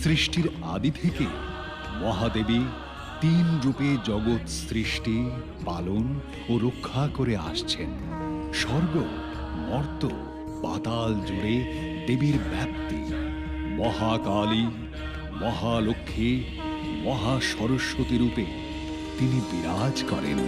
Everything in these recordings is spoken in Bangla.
সৃষ্টির আদি থেকে মহাদেবী তিন রূপে জগৎ সৃষ্টি, পালন ও রক্ষা করে আসছেন। স্বর্গ, মর্ত, পাতাল জুড়ে দেবীর ব্যাপ্তি। মহাকালী, মহালক্ষ্মী, মহাসরস্বতী রূপে তিনি বিরাজ করেন।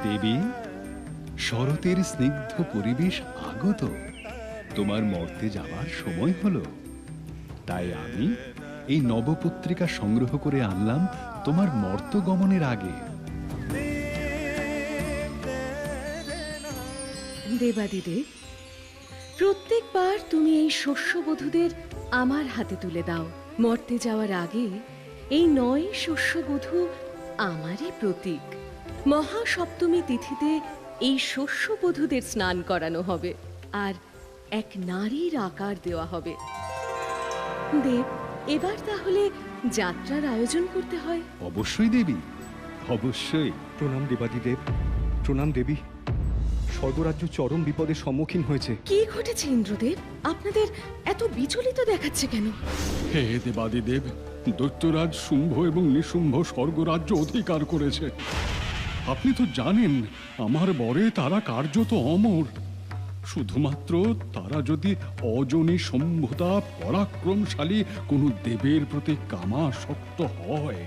দেবী, শরতের স্নিগ্ধ পরিবেশ আগত, তোমার মর্তে যাওয়ার সময় হলো। তাই আমি এই নবপত্রিকা সংগ্রহ করে আনলাম তোমার মর্ত গমনের আগে। দেবাদিদেব, প্রত্যেকবার তুমি এই শস্যবধূদের আমার হাতে তুলে দাও। মর্তে যাওয়ার আগে এই 9 শস্যবধূ আমারই প্রতীক। মহাসপ্তমী তিথিতে এই শস্যবধূদের স্নান করানো হবে আর এক নারীর আকার দেওয়া হবে। দেব, এবার তাহলে যাত্রার আয়োজন করতে হয়। অবশ্যই দেবী, অবশ্যই। প্রণাম দেবাদিদেব, প্রণাম দেবী। স্বর্গরাজ্য চরম বিপদের সম্মুখীন হয়েছে। কি ঘটেছে ইন্দ্রদেব? আপনাদের এত বিচলিত দেখাচ্ছে কেন? হে দেবাদিদেব, দৈত্যরাজ শুম্ভ এবং নিশুম্ভ স্বর্গরাজ্য অধিকার করেছে। আপনি তো জানেন আমার বরে তারা কার্যত অমর। শুধুমাত্র তারা যদি অজনী সম্ভূতা পরাক্রমশালী কোনো দেবের প্রতি কামাসক্ত হয়,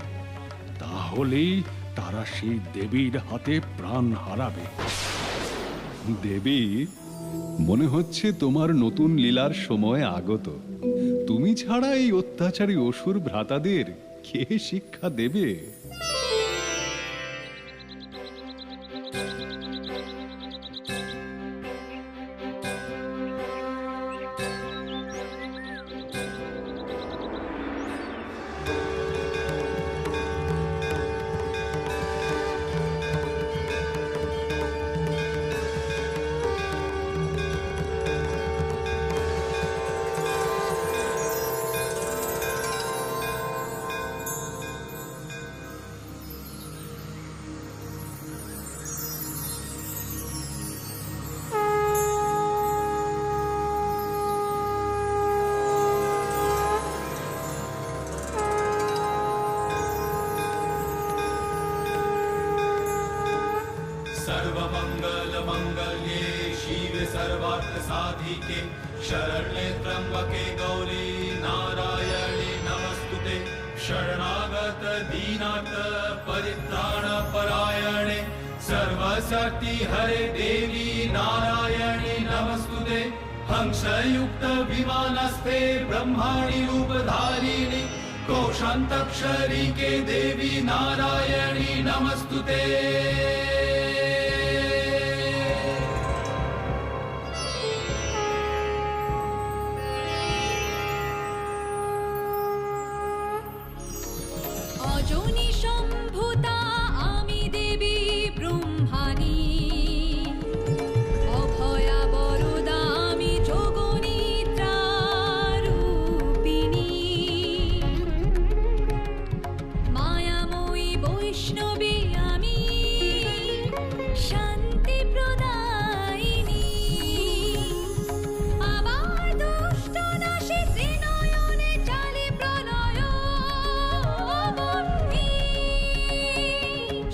তাহলেই তারা সেই দেবীর হাতে প্রাণ হারাবে। দেবী, মনে হচ্ছে তোমার নতুন লীলার সময় আগত। তুমি ছাড়া এই অত্যাচারী অসুর ভ্রাতাদের কে শিক্ষা দেবে? सर्वमङ्गलमङ्गल्ये शिवे सर्वार्थसाधिके शरण्ये त्र्यम्बके गौरी नारायणे नमस्तुते शरणागत दीनार्थ परित्राण परायणे सर्वशक्ति हरे देवी नारायणे नमस्तुते हंसयुक्त विमानस्थे ब्रह्माणि रूपधारिणि कोशान्तक्षरी के देवी नारायणी नमस्तुते। অজনী সম্ভুতা আমি দেবী ব্রহ্মাণী, অভয়া বরদা আমি যোগনিদ্রা রূপিণী, মায়াময়ী বৈষ্ণবী আমি শান্তি প্রদায়িনী, আবার দুষ্ট নাশে ত্রিনয়নে চালি প্রলয়,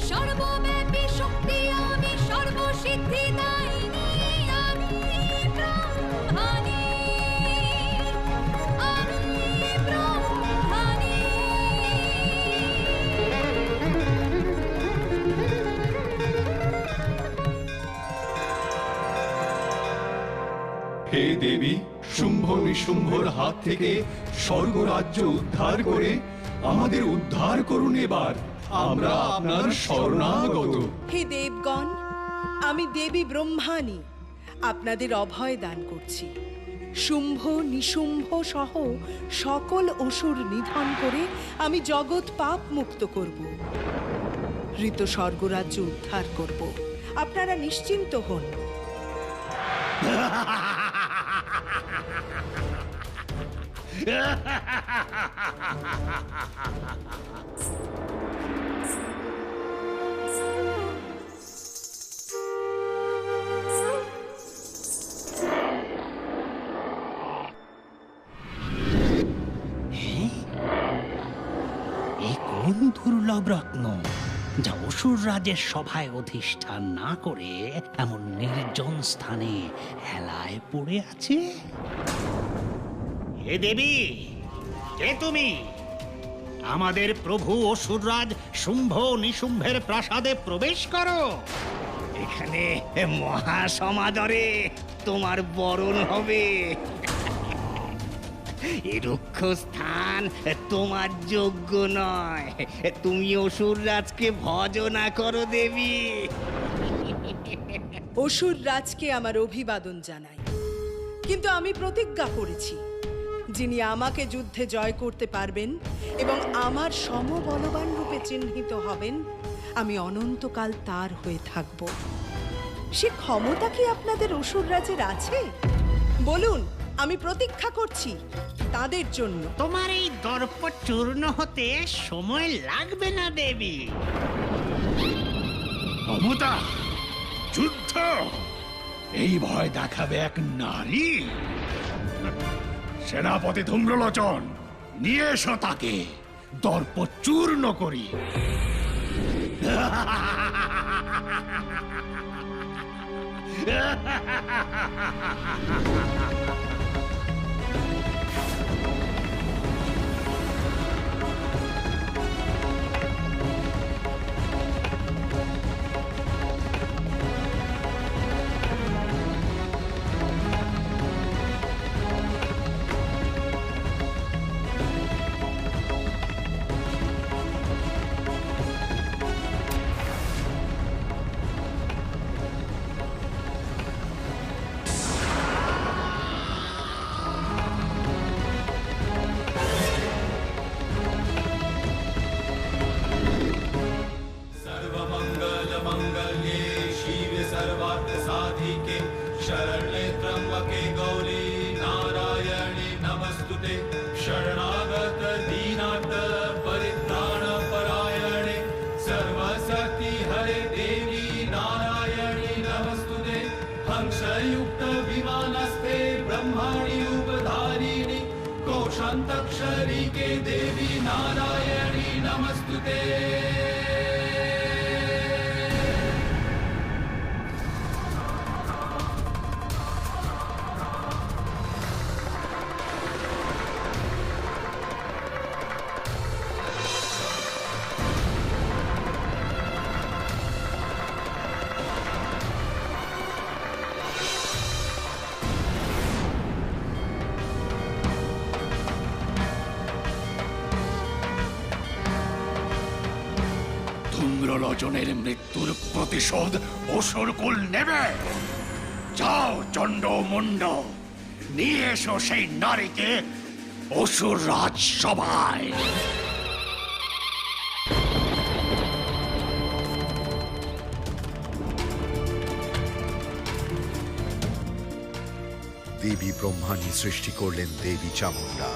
সর্বব্যাপী শক্তি আমি সর্বসিদ্ধি দায়িনী আমি ব্রহ্মাণী, আমি ব্রহ্মাণী। হে দেবী, শুম্ভ নিশুম্ভর হাত থেকে স্বর্গরাজ্য উদ্ধার করে আমাদের উদ্ধার করুন এবার। আমরা আপনার শরণাগত। হে দেবগণ, আমি দেবী ব্রহ্মাণী আপনাদের অভয় দান করছি। শুম্ভ নিশুম্ভ সহ সকল অসুর নিধন করে আমি জগৎ পাপ মুক্ত করব, ঋত স্বর্গরাজ্য উদ্ধার করব। আপনারা নিশ্চিন্ত হন। এ কোন দুর্লভ রত্ন যা অসুর রাজের সভায় অধিষ্ঠান না করে এমন নির্জন স্থানে হেলায় পড়ে আছে? হে দেবী, কে তুমি? আমাদের প্রভু অসুররাজ শুম্ভ নিশুম্ভের প্রাসাদে প্রবেশ করো। এখানে মহাসমাদরে তোমার বরণ হবে। এ রুক্ষ স্থান তোমার যোগ্য নয়। তুমি অসুররাজকে ভজনা করো দেবী। অসুর রাজকে আমার অভিবাদন জানাই, কিন্তু আমি প্রতিজ্ঞা করেছি যিনি আমাকে যুদ্ধে জয় করতে পারবেন এবং আমার সমবলবান রূপে চিহ্নিত হবেন, আমি অনন্তকাল তার হয়ে থাকব। সে ক্ষমতা কি আপনাদের অসুর রাজের আছে? বলুন, আমি প্রতীক্ষা করছি তাদের জন্য। তোমার এই দর্প চূর্ণ হতে সময় লাগবে না দেবী। ক্ষমতা, যুদ্ধ, এই ভয় দেখাবে এক নারী? সেনাপতি ধূম্রলোচন, নিয়ে এসো তাকে, দর্প চূর্ণ করি। शरण्ये त्र्यम्बके गौरी नारायणे नमस्तुते शरणागत दीनार्थ परित्राण परायणे सर्वशक्ति हरे देवी नारायणे नमस्तुते हंसयुक्त विमानस्ते ब्रह्माणि रूपधारिणि कोशान्तक्षरी के देवी नारायणी नमस्तुते। ধূম্রলোচনের মৃত্যুর প্রতিশোধ অসুরকুল নেবে। যাও চণ্ড মুন্ড, নিয়ে এসো সেই নারীকে অসুর রাজসভায়। দেবী ব্রহ্মাণী সৃষ্টি করলেন দেবী চামুণ্ডা।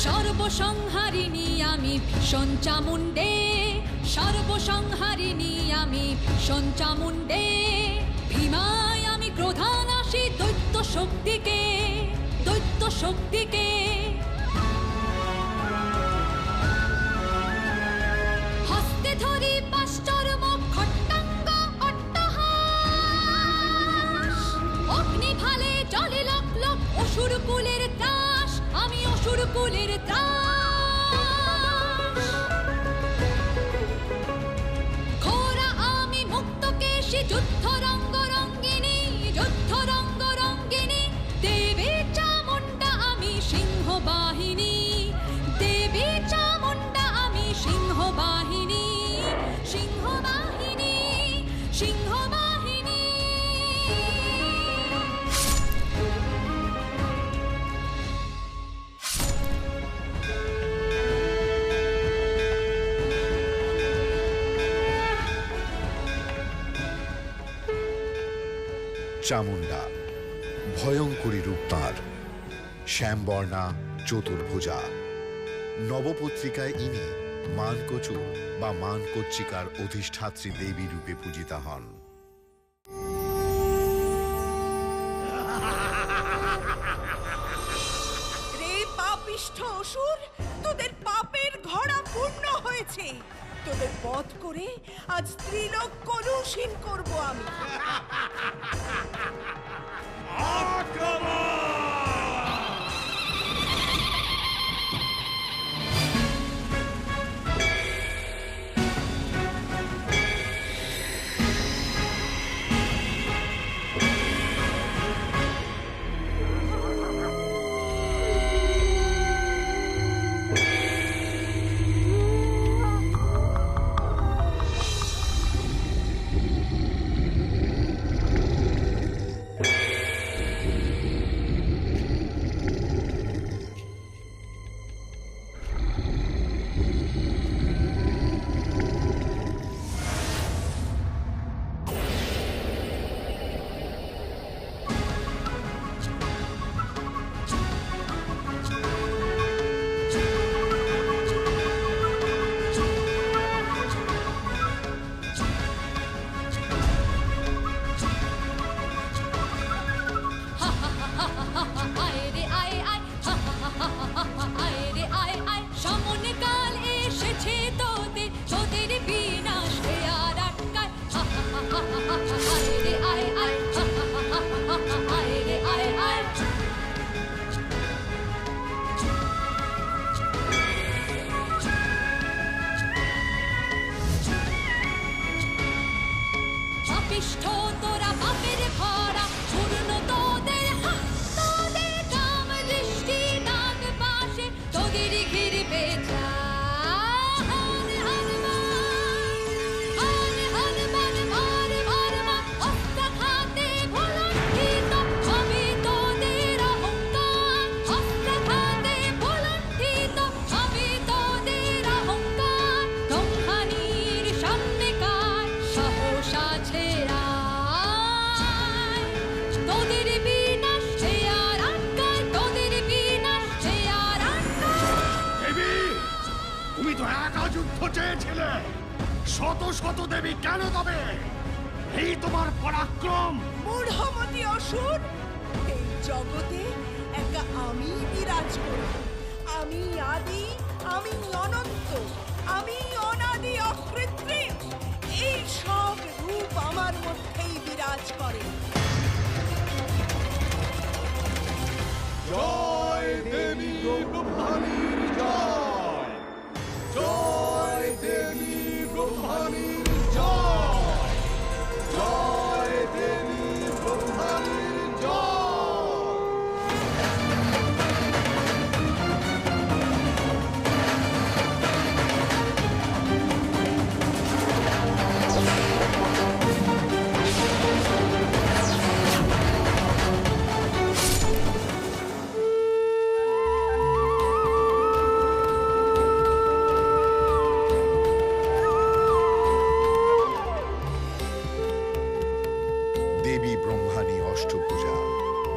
সর্বসংহারিণী আমি ভীষণ চামুণ্ডে, সর্বসংহারিণী আমি ভীষণ চামুণ্ডে। ভীমায় আমি ক্রোধানাশী দৈত্য শক্তিকে, দৈত্য শক্তিকে। হস্তে ধরি পাশ্চর্ম খট্টাঙ্গ অট্টহাস, অগ্নি ভালে জলে লক লক অসুর কুলের ত্রাস, আমি অসুর কুলের ত্রাস। ঘোড়া আমি মুক্তকেশী যুদ্ধ রঙ্গ রঙ্গিনী, যুদ্ধ রঙ্গ রঙ্গিনী। দেবী চামুণ্ডা আমি সিংহ বাহিনী, দেবী চামুণ্ডা আমি সিংহ বাহিনী, সিংহ বাহিনী, সিংহ বাহিনী। চামুণ্ডা ভয়ঙ্করী রূপ তাঁর, শ্যামবর্ণা চতুর্ভুজা। নবপত্রিকায় ইনি মানকচুর বা মানকচ্চিকার অধিষ্ঠাত্রী দেবী রূপে পূজিতা হন। রে পাপিষ্ঠ অসুর, তোদের পাপের ঘোড়া পূর্ণ হয়েছে। তোদের বধ করে আজ ত্রিলোক কলুষহীন করব আমি। শতদেবী কেন তবে? এই তোমার পরাক্রম? মূঢ়মতি অসুর, এই জগতে একা আমি বিরাজ করি। আমি আদি, আমি অনন্ত, আমি অনাদি অকৃত্রিম। এই সব রূপ আমার মধ্যেই বিরাজ করে। জয় দেবী ব্রহ্মাণীর জয়, জয় দেবী ব্রহ্মাণীর জয়, জয় দেবী ব্রহ্মাণীর জয়। দেবী ব্রহ্মাণী অষ্টভুজা,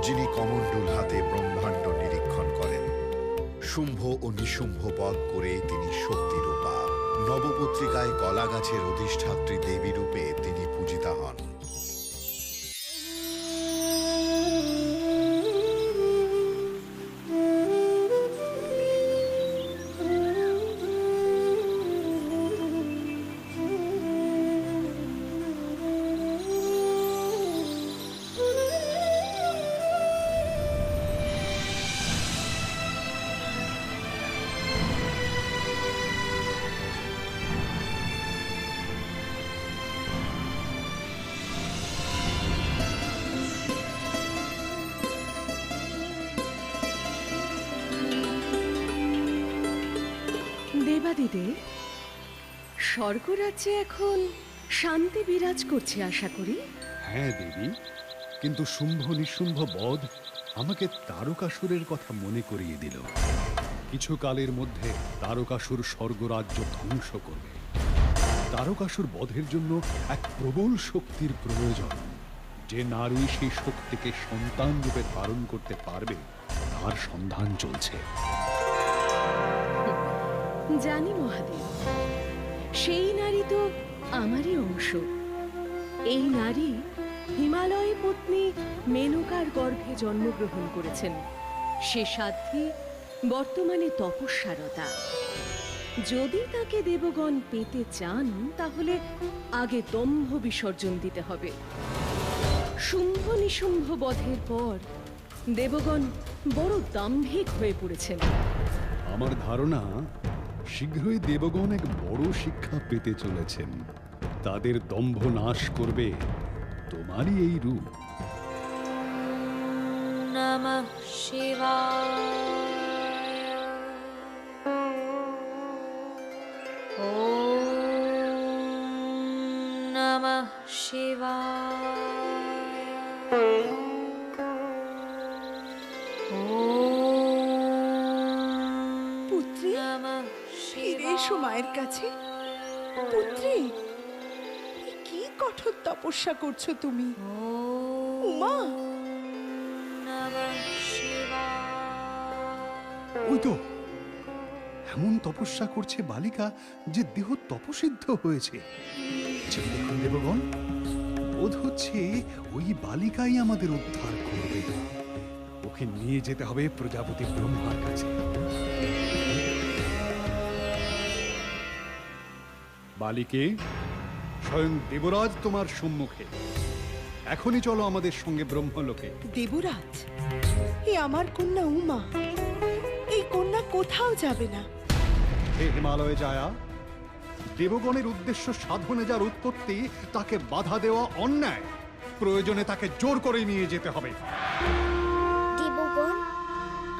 যিনি কমণ্ডল হাতে ব্রহ্মাণ্ড নিরীক্ষণ করেন। শুম্ভ ও নিশুম্ভ বধ করে তিনি শক্তিরূপা। নবপত্রিকায় কলা গাছের অধিষ্ঠাত্রী দেবী রূপে তিনি পূজিতা হন। দেবাদিদেব, স্বর্গরাজ্যে এখন শান্তি বিরাজ করছে আশা করি। হ্যাঁ দেবী, কিন্তু শুম্ভ নিশুম্ভ বধ আমাকে তারকাসুরের কথা মনে করিয়ে দিল। কিছু কালের মধ্যে তারকাসুর স্বর্গরাজ্য ধ্বংস করবে। তারকাসুর বধের জন্য এক প্রবল শক্তির প্রয়োজন। যে নারী সেই শক্তিকে সন্তান রূপে ধারণ করতে পারবে তার সন্ধান চলছে। জানি মহাদেব, সেই নারী তো আমারই অংশ। এই নারী হিমালয় পত্নী মেনকার গর্ভে জন্মগ্রহণ করেছেন। সে সাধ্বী বর্তমানে তপস্যারতা। যদি তাকে দেবগণ পেতে চান তাহলে আগে দম্ভ বিসর্জন দিতে হবে। শুম্ভ নিশুম্ভ বধের পর দেবগণ বড় দাম্ভিক হয়ে পড়েছেন। আমার ধারণা শীঘ্রই দেবগণ এক বড় শিক্ষা পেতে চলেছেন। তাদের দম্ভ নাশ করবে তোমারই এই রূপ। নমঃ শিবায়। ওম নমঃ শিবায়। পুত্রী, ফিরে এসো মায়ের কাছে। পুত্রী, কি কঠোর তপস্যা করছো তুমি? উমা, ওই তো এমন তপস্যা করছে বালিকা যে দেহ তপসিদ্ধ হয়েছে। দেখুন দেবগণ, বোধ হচ্ছে ওই বালিকাই আমাদের উদ্ধার করবে। ওকে নিয়ে যেতে হবে প্রজাপতি ব্রহ্মার কাছে। বালিকে, স্বয়ং দেবরাজ তোমার সম্মুখে। এখনই চলো আমাদের সঙ্গে ব্রহ্মলোকে। দেবরাজ, এ আমার কন্যা উমা। এই কন্যা কোথাও যাবে না। হে হিমালয়ে যায়া, দেবগণের উদ্দেশ্য সাধনে যার উৎপত্তি তাকে বাধা দেওয়া অন্যায়। প্রয়োজনে তাকে জোর করে নিয়ে যেতে হবে। দেবগণ,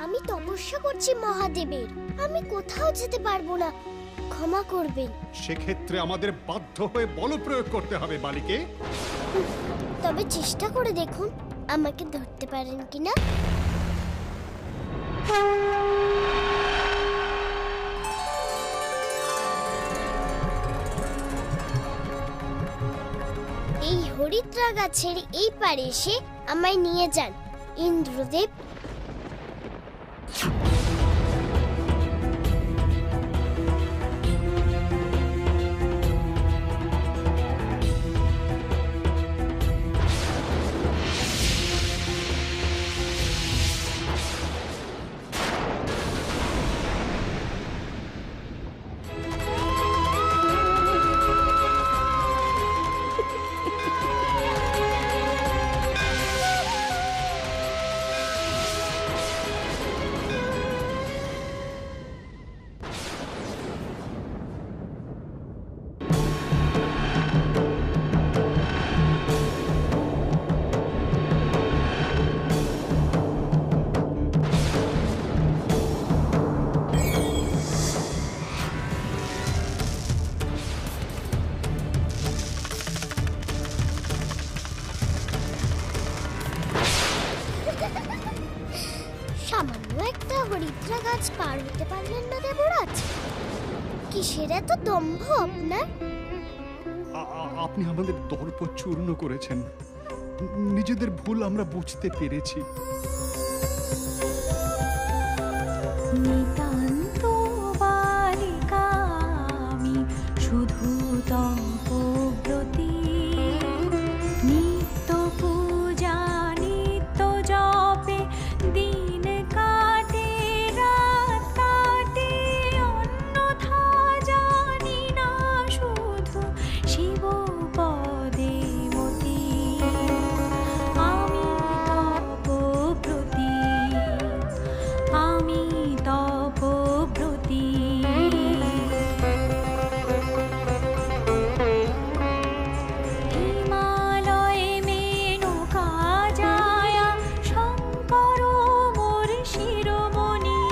আমি তপস্যা করছি মহাদেবের। আমি কোথাও যেতে পারবো না, ক্ষমা করবেন। সেক্ষেত্রে আমাদের বাধ্য হয়ে বল প্রয়োগ করতে হবে বালিকে। তবে চেষ্টা করে দেখুন আমাকে ধরতে পারেন কিনা। এই হরিদ্রা গাছের এই পারে এসে আমায় নিয়ে যান ইন্দ্রদেব। পবিত্রা গাছ পার হতে পারলেন না দেবরাজ? কিসের এত দম্ভ আপনার? আপনি আমাদের দর্প চূর্ণ করেছেন। নিজেদের ভুল আমরা বুঝতে পেরেছি। নিতান্ত বালিকা আমি, শুধু তপব্রতী, নিত্য পূজা নিত্য জপে দিন কাটে রাত কাটে, অন্যথা জানি না শুধু শিব পদে মতি। আমি তপব্রতী, আমি তপব্রতী। হিমালয়ে মেনকা যায়া শঙ্কর মোর শিরোমণি।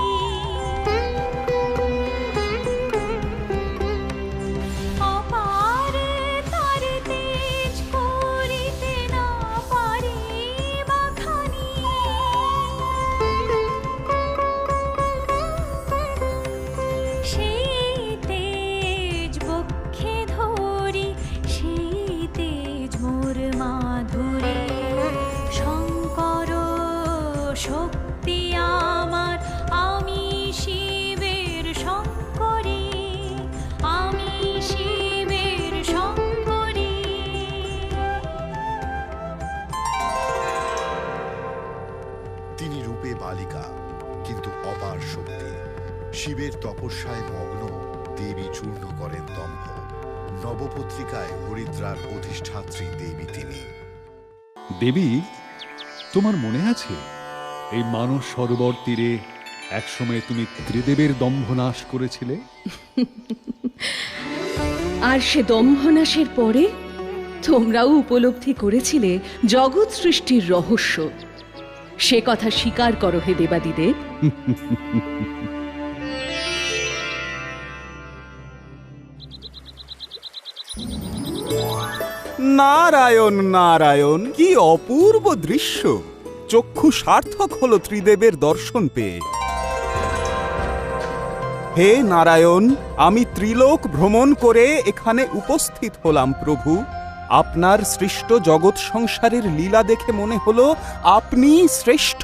অপারে তার তেজ করিতে না পারি বাখানি। সেই তেজ বক্ষে ধরি, সেই তেজ মোর মাধুরী। শঙ্কর শক্তি আমার, আমি শিবের শঙ্করী, আমি শিবের শঙ্করী। তিনি রূপে বালিকা, কিন্তু অপার শক্তি। শিবের তপস্যায় মগ্ন দেবী চূর্ণ করেন দম্ভ। নবপত্রিকায় হরিদ্রার অধিষ্ঠাত্রী দেবী তিনি। দেবী, তোমার মনে আছে এই মানস সরোবর তীরে একসময় তুমি ত্রিদেবের দম্ভ নাশ করেছিলে? আর সে দম্ভনাশের পরে তোমরাও উপলব্ধি করেছিলে জগৎ সৃষ্টির রহস্য। সে কথা স্বীকার করো হে দেবাদিদেব। নারায়ণ নারায়ণ, কি অপূর্ব দৃশ্য! চক্ষু সার্থক হলো ত্রিদেবের দর্শন পেয়ে। হে নারায়ণ, আমি ত্রিলোক ভ্রমণ করে এখানে উপস্থিত হলাম প্রভু। আপনার সৃষ্ট জগৎ সংসারের লীলা দেখে মনে হলো আপনি শ্রেষ্ঠ।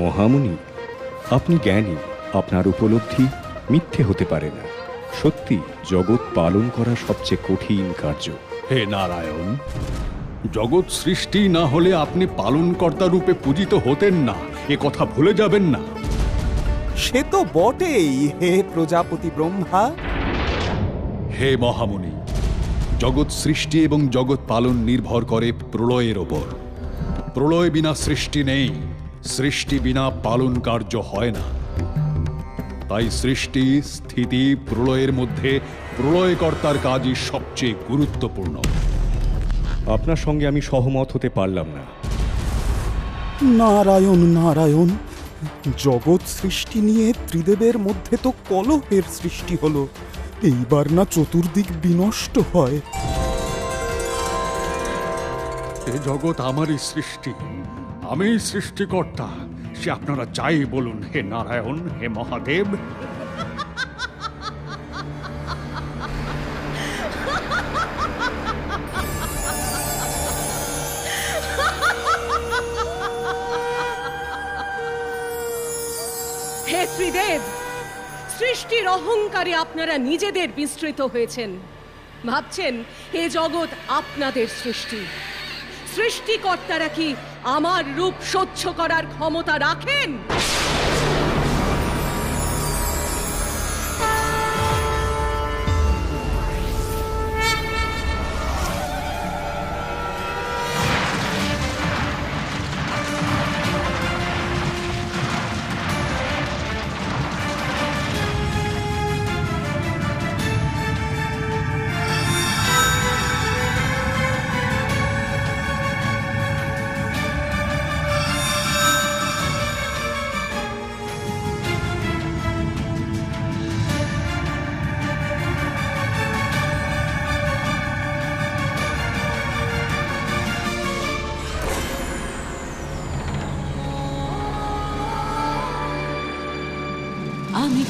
মহামুনি, আপনি জ্ঞানী, আপনার উপলব্ধি মিথ্যে হতে পারে না। সত্যি জগৎ পালন করা সবচেয়ে কঠিন কার্য। হে নারায়ণ, জগৎ সৃষ্টি না হলে আপনি পালনকর্তা রূপে পূজিত হতেন না, এ কথা ভুলে যাবেন না। সে তো বটেই হে প্রজাপতি ব্রহ্মা। হে মহামুনি, জগৎ সৃষ্টি এবং জগৎ পালন নির্ভর করে প্রলয়ের ওপর। প্রলয় বিনা সৃষ্টি নেই, সৃষ্টি বিনা পালন কার্য হয় না। তাই সৃষ্টি স্থিতি প্রলয়ের মধ্যে প্রলয়কর্তার কাজই সবচেয়ে গুরুত্বপূর্ণ। আপনার সঙ্গে আমি সহমত হতে পারলাম না। নারায়ণ নারায়ণ, জগৎ সৃষ্টি নিয়ে ত্রিদেবের মধ্যে তো কলহের সৃষ্টি হলো। এইবার না চতুর্দিক বিনষ্ট হয়। এ জগৎ আমারই সৃষ্টি, আমিই সৃষ্টিকর্তা। সে আপনারা যাই বলুন হে নারায়ণ, হে মহাদেব। হে ত্রিদেব, সৃষ্টির অহংকারে আপনারা নিজেদের বিস্তৃত হয়েছেন। ভাবছেন এ জগৎ আপনাদের সৃষ্টি। সৃষ্টিকর্তারা কি আমার রূপ সহ্য করার ক্ষমতা রাখেন?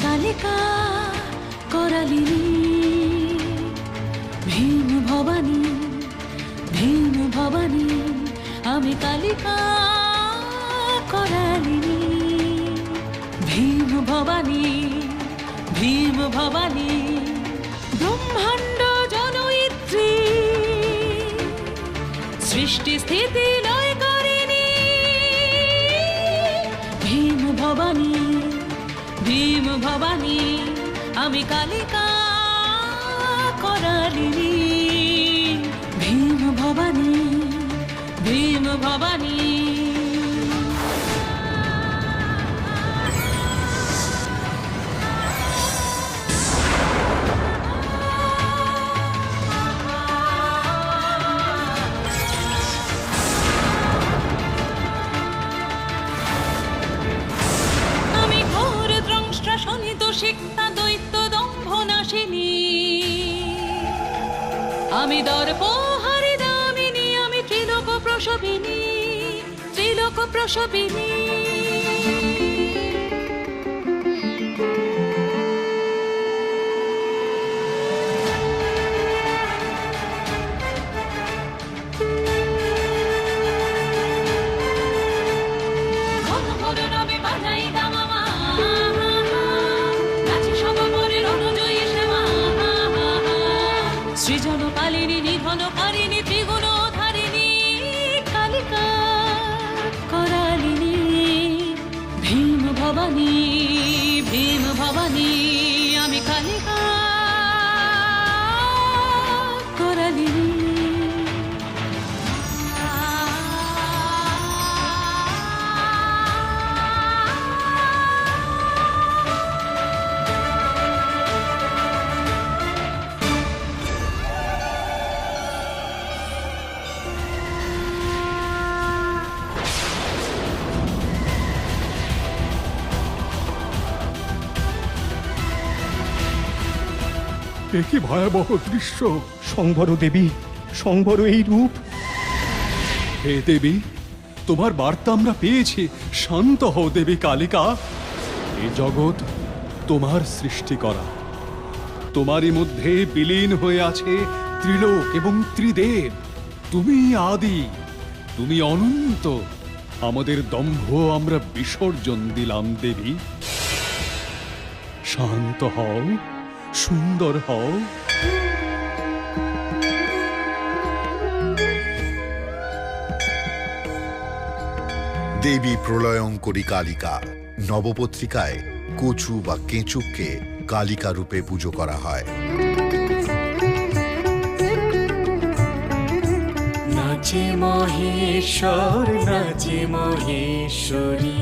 কালিকা করালিনী, ভীম ভবানী, ভীম ভবানী, আমি কালিকা করালিনী, ভীম ভবানী, ভীম ভবানী, ব্রহ্মাণ্ড জনয়িত্রী, সৃষ্টি স্থিতি লয় করিনি, ভীম ভবানী, ভীম ভবানী, আমি কালিকা করালিনী, ভীম ভবানী, ভীম ভবানী। শিক্ষা দৈত্য দম্ভ নাশিনী, আমি দর্প হরিদামিনী, আমি ত্রিলোক প্রসবিনী, ত্রিলোক প্রসবিনী। সৃজন কালিনী, নিধন কারিণী, ত্রিগুণ ধারিণী, কালিকা করালিনী, ভীম ভবানী, ভীম ভবানী, আমি কালিকা করালিনী। এ কি ভয়াবহ দৃশ্য! সংবর দেবী, সংবর এই রূপ। হে দেবী, তোমার বার্তা আমরা পেয়েছি। শান্ত হও দেবী কালিকা। এই জগৎ তোমার সৃষ্টি করা, তোমারই মধ্যে বিলীন হয়ে আছে ত্রিলোক এবং ত্রিদেব। তুমি আদি, তুমি অনন্ত। আমাদের দম্ভ আমরা বিসর্জন দিলাম দেবী। শান্ত হও, সুন্দর হও। দেবী প্রলয়ঙ্করী কালিকা। নবপত্রিকায় কচু বা কেঁচুককে কালিকা রূপে পুজো করা হয়। নাচে মহেশ্বর, নাচে মহেশ্বরী,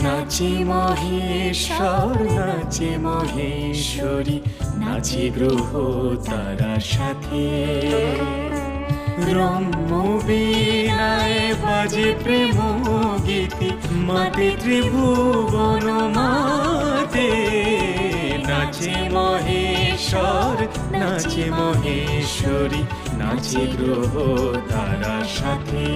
নাচে মহেশ্বর, নাচে মহেশ্বরী, নাচে গ্রহ তারার সাথে। রম্য বীণায় বাজে প্রেম গীতি, মাতে ত্রিভুবন মাতে। নাচে মহেশ্বর, নাচে মহেশ্বরী, নাচে গ্রহ তারার সাথে।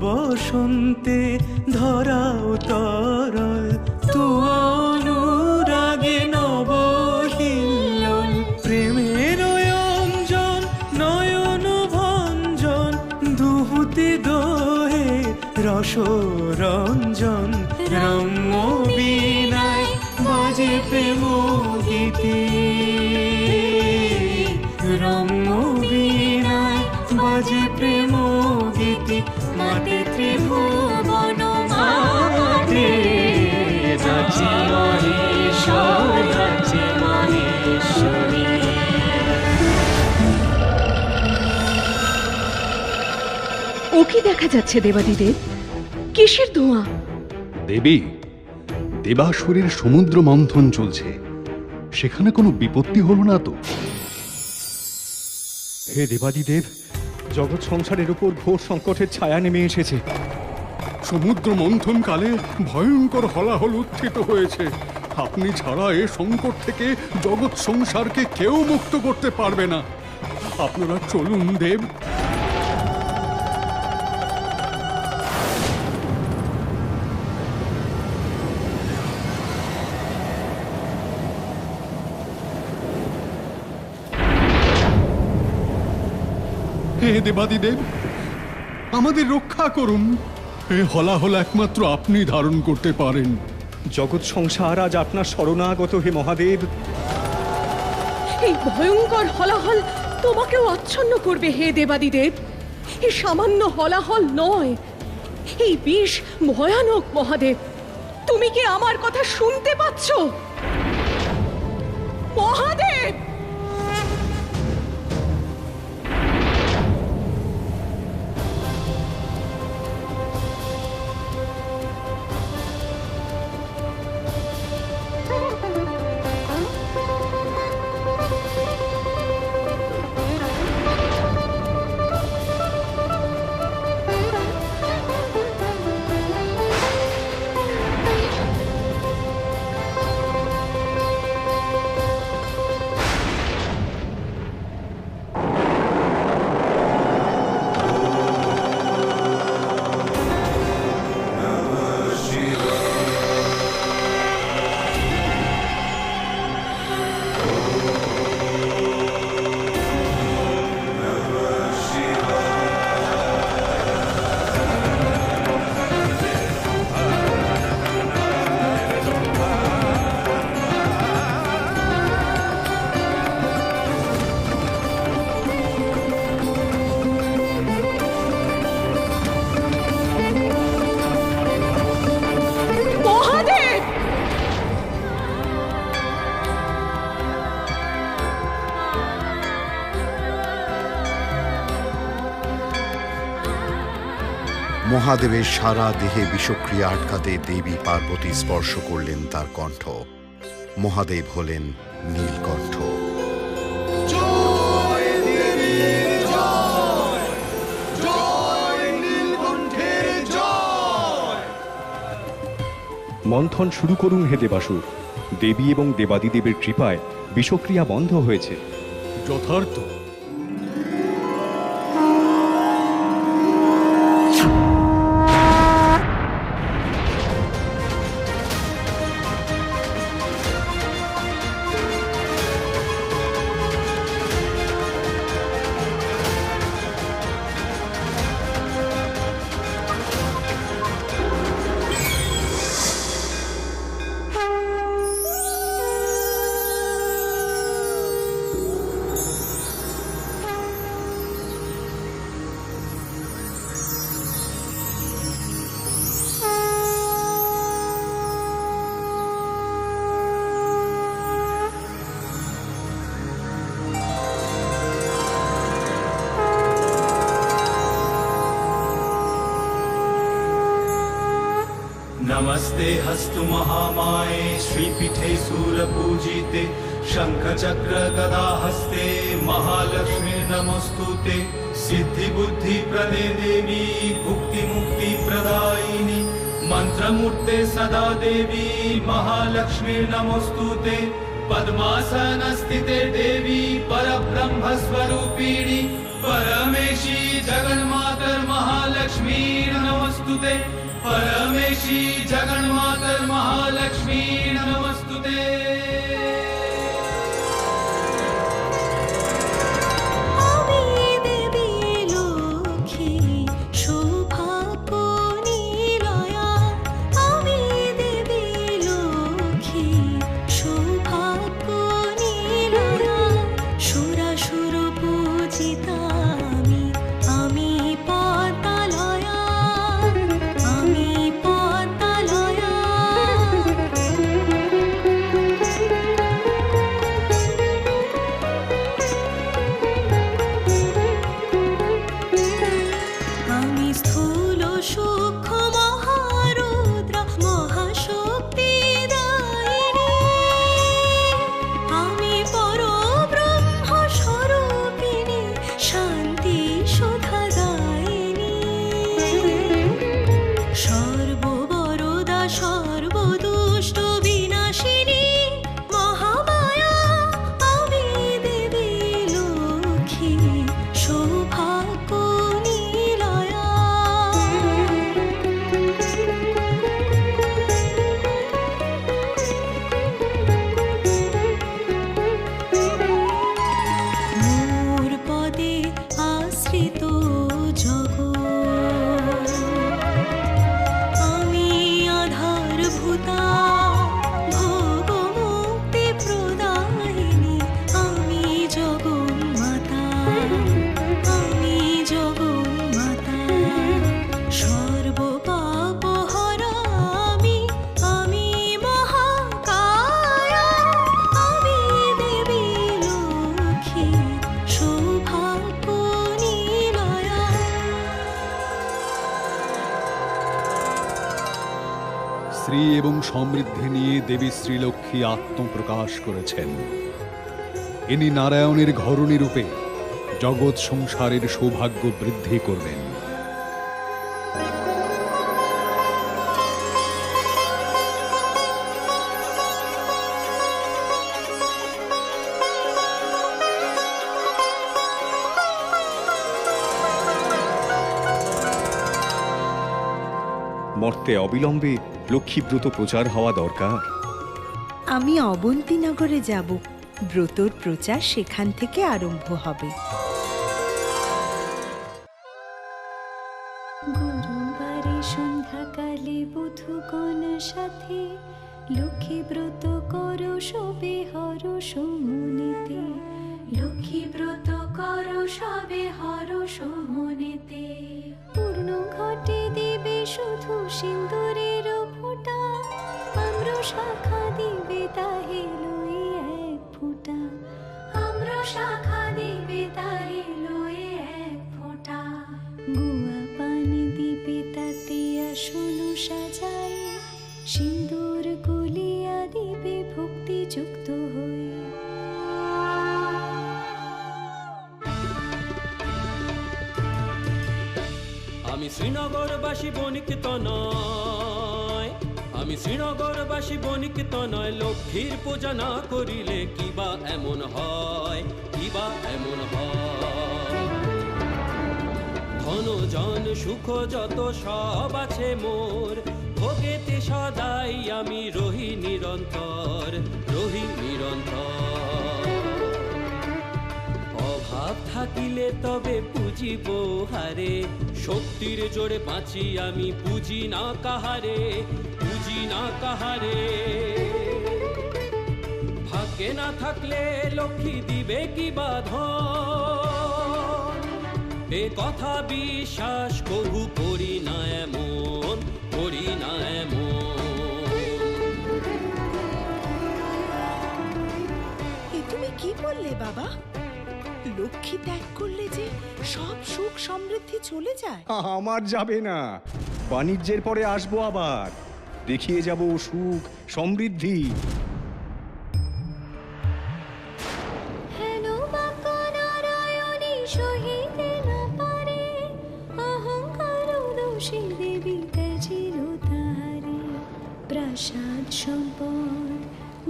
বসন্তে ধরাও তরল, তু অনুরাগে নবহিল্লোল। প্রেমের অঞ্জন নয়ন ভঞ্জন, দুহুতি দোহে রসরঞ্জন। রম্য বীণায় বাজে প্রেম গীতি, রম্য বীণায় বাজে প্রেম গীতি, মাতে ত্রিভুবন মাতে। নাচে মহেশ্বর, নাচে মহেশ্বরী। ও কি দেখা যাচ্ছে দেবাদিদেব? কিসের ধোঁয়া? দেবী, দেবাসুরের সমুদ্র মন্থন চলছে। সেখানে কোনো বিপত্তি হলো না তো? হে দেবাদিদেব, জগৎ সংসারের উপর ঘোর সংকটের ছায়া নেমে এসেছে। সমুদ্র মন্থনকালে ভয়ঙ্কর হলাহল উত্থিত হয়েছে। আপনি ছাড়া এ সংকট থেকে জগৎ সংসারকে কেউ মুক্ত করতে পারবে না। আপনারা চলুন দেব। হে দেবাদিদেব, আমাদের রক্ষা করুন। এ হলাহল একমাত্র আপনি ধারণ করতে পারেন। জগৎ সংসার আজ আপনার শরণাগত হে মহাদেব। এই ভয়ঙ্কর হলাহল তোমাকেও আচ্ছন্ন করবে হে দেবাদিদেব। এই সামান্য হলাহল নয়, এই বিষ ভয়ানক মহাদেব। তুমি কি আমার কথা শুনতে পাচ্ছ মহাদেব? মহাদেবের সারা দেহে বিষক্রিয়া আটকাতে দেবী পার্বতী স্পর্শ করলেন তার কণ্ঠ। মহাদেব হলেন নীলকণ্ঠ। মন্থন শুরু করুন হে দেবাসুর। দেবী এবং দেবাদিদেবের কৃপায় বিষক্রিয়া বন্ধ হয়েছে। যথার্থ। नमस्ते हस्तु महामाये श्रीपीठे सूरपूजिते शंख चक्र गदा हस्ते महालक्ष्मी नमोस्तुते सिद्धि बुद्धि प्रदे देवी भुक्ति मुक्ति प्रदायिनी मंत्रमूर्ते सदा देवी महालक्ष्मी नमोस्तुते पद्मासन स्थिते देवी परब्रह्म स्वरूपिणी परमेशी जगन्मातर महालक्ष्मी नमोस्तुते परमेशी जगन्मातर महालक्ष्मी नमोस्तुते। শ্রী এবং সমৃদ্ধি নিয়ে দেবী শ্রীলক্ষ্মী আত্মপ্রকাশ করেছেন। ইনি নারায়ণের ঘরণী রূপে জগৎ সংসারের সৌভাগ্য বৃদ্ধি করবেন। মর্তে অবিলম্বে লক্ষ্মীব্রত প্রচার হওয়া দরকার। আমি অবন্তীনগরে যাব, ব্রতর প্রচার সেখান থেকে আরম্ভ হবে। গুরুবারে সন্ধ্যাকালে বধূগণ সাথে লক্ষ্মী ব্রত করো সবে হরষ মনেতে, লক্ষ্মী ব্রত করো সবে হরষ মনেতে। পূর্ণ ঘটে দিবে শুধু সিন্দুরের ফোঁটা, আম্র শাখা দিবে তাহে লই এক ফোঁটা, আম্র শাখা দিবে তাহে লই এক ফোঁটা। গুয়া পান দিবে তাতে আসন সাজায়, সিন্দুর গুলিয়া দিবে ভক্তিযুক্ত হয়ে। আমি শ্রীনগরবাসী বণিক তো নয়, আমি শ্রীনগরবাসী বণিক তো নয়, লক্ষ্মীর পূজা না করিলে কিবা এমন হয়, কিবা এমন হয়। ধন জন সুখ যত সব আছে মোর, ভোগেতে সদাই আমি রহি নিরন্তর, রহি নিরন্তর। অভাব থাকিলে তবে পুজিব হারে, শক্তির জোরে বাঁচি আমি পুজি না কাহারে, পুজি না কাহারে। ভাগ্যে না থাকলে লক্ষ্মী দিবে কি বাঁধন, এ কথা বিশ্বাস কবু করি না এমন, করি না এমন। এ তুমি কি বললে বাবা? লক্ষ্মী ত্যাগ করলে যে সব সুখ সমৃদ্ধি চলে যায়? আমার যাবে না, বাণিজ্যের পরে আসবো আবার, দেখিয়ে যাব সুখ সমৃদ্ধি। হেন বাক্য নারায়ণী সহিতে না পারে, অহংকার দোষে দেবী ত্যাজিল তাহারে। প্রাসাদ সম্পদ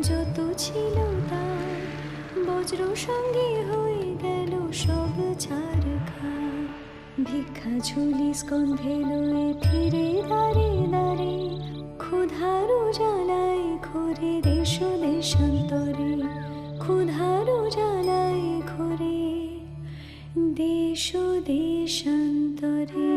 যত ছিল তার, বজ্র সঙ্গে হয়ে গেল সব ছারখার। ভিক্ষা ঝুলি স্কন্ধে লয়ে ফিরে দাঁড়ে দাঁড়ে, ক্ষুধারু জ্বালায় ঘোরে দেশ দেশান্তরে, ক্ষুধারু জ্বালায় ঘোরে দেশ দেশান্তরে।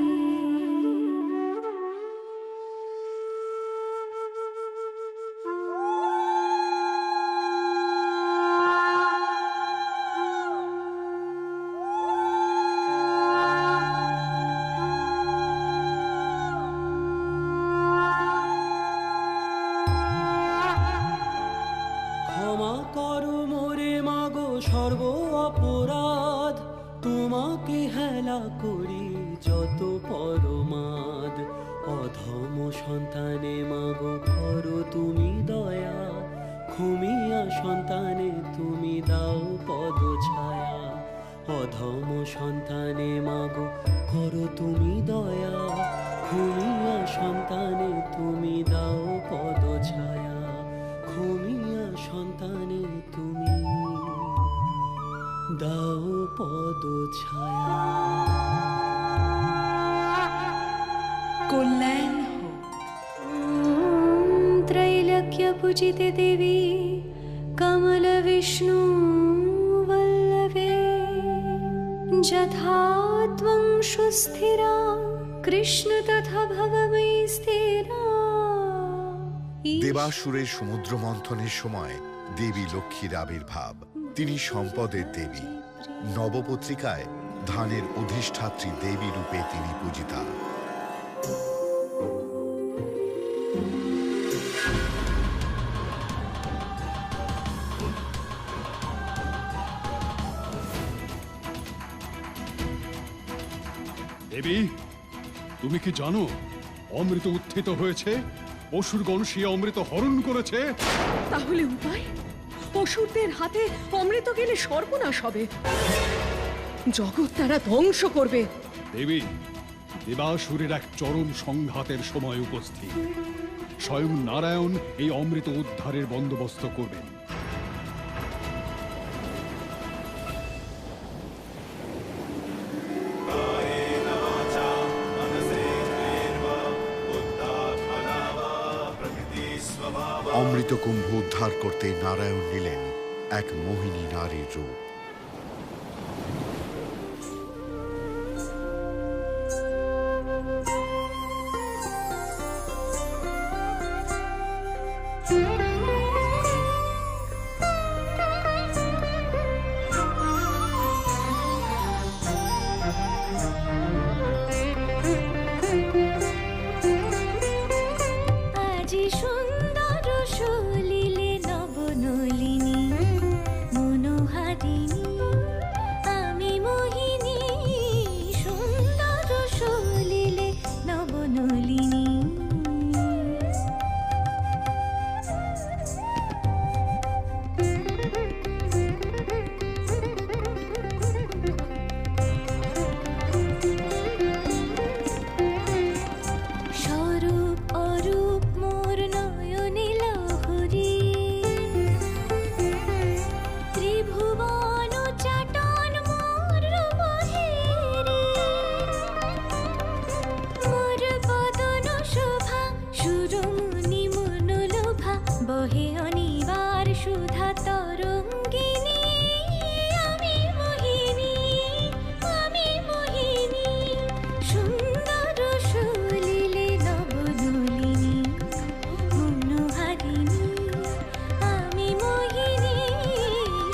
ক্ষমা করো মোরে মাগো সর্ব অপরাধ, তোমাকে হেলা করি যত পরমাদ। অধম সন্তানে মাগো করো তুমি দয়া, ক্ষমিয়া সন্তানে তুমি দাও পদ ছায়া। অধম সন্তানে মাগো করো তুমি দয়া, ক্ষমিয়া সন্তানে তুমি দাও পদ ছায়া, ক্ষমিয়া সন্তানে তুমি দাও পদ ছায়া। কল্যাণ হোক। त्रैलक्य पूजिते देवी कमल विष्णु वल्लभे, यथा त्वं सुस्थिरा कृष्ण तथा भव मयि स्थिरा। দেবাসুরের সমুদ্র মন্থনের সময় দেবী লক্ষ্মীর আবির্ভাব। তিনি সম্পদের দেবী। নবপত্রিকায় ধানের অধিষ্ঠাত্রী দেবী রূপে তিনি পূজিতা। দেবী, তুমি কি জানো অমৃত উত্থিত হয়েছে অসুরগণ সে অমৃত হরণ করেছে। তাহলে উপায়? অসুরদের হাতে অমৃত গেলে সর্বনাশ হবে, জগৎ তারা ধ্বংস করবে। দেবী, দেবাসুরের এক চরম সংঘাতের সময় উপস্থিত। স্বয়ং নারায়ণ এই অমৃত উদ্ধারের বন্দোবস্ত করবেন। অমৃত কুম্ভ উদ্ধার করতে নারায়ণ নিলেন এক মোহিনী নারীর রূপ। আজি সুন্দর সলিলে নবনলিনী মনোহারিণী আমি মোহিনী সুন্দর সলিলে নবনলিনী। স্বরূপ অরূপ মোর নয়নে লহরী, ত্রিভুবন চাটন মোর মহেরী। মোর বদন শোভা সুরমুনি মনোলোভা, বহে অনিবার সুধা তরঙ্গিনী। আমি মোহিনী, আমি মোহিনী সুন্দর সলিলে নবনলিনী মনোহারিণী। আমি মোহিনী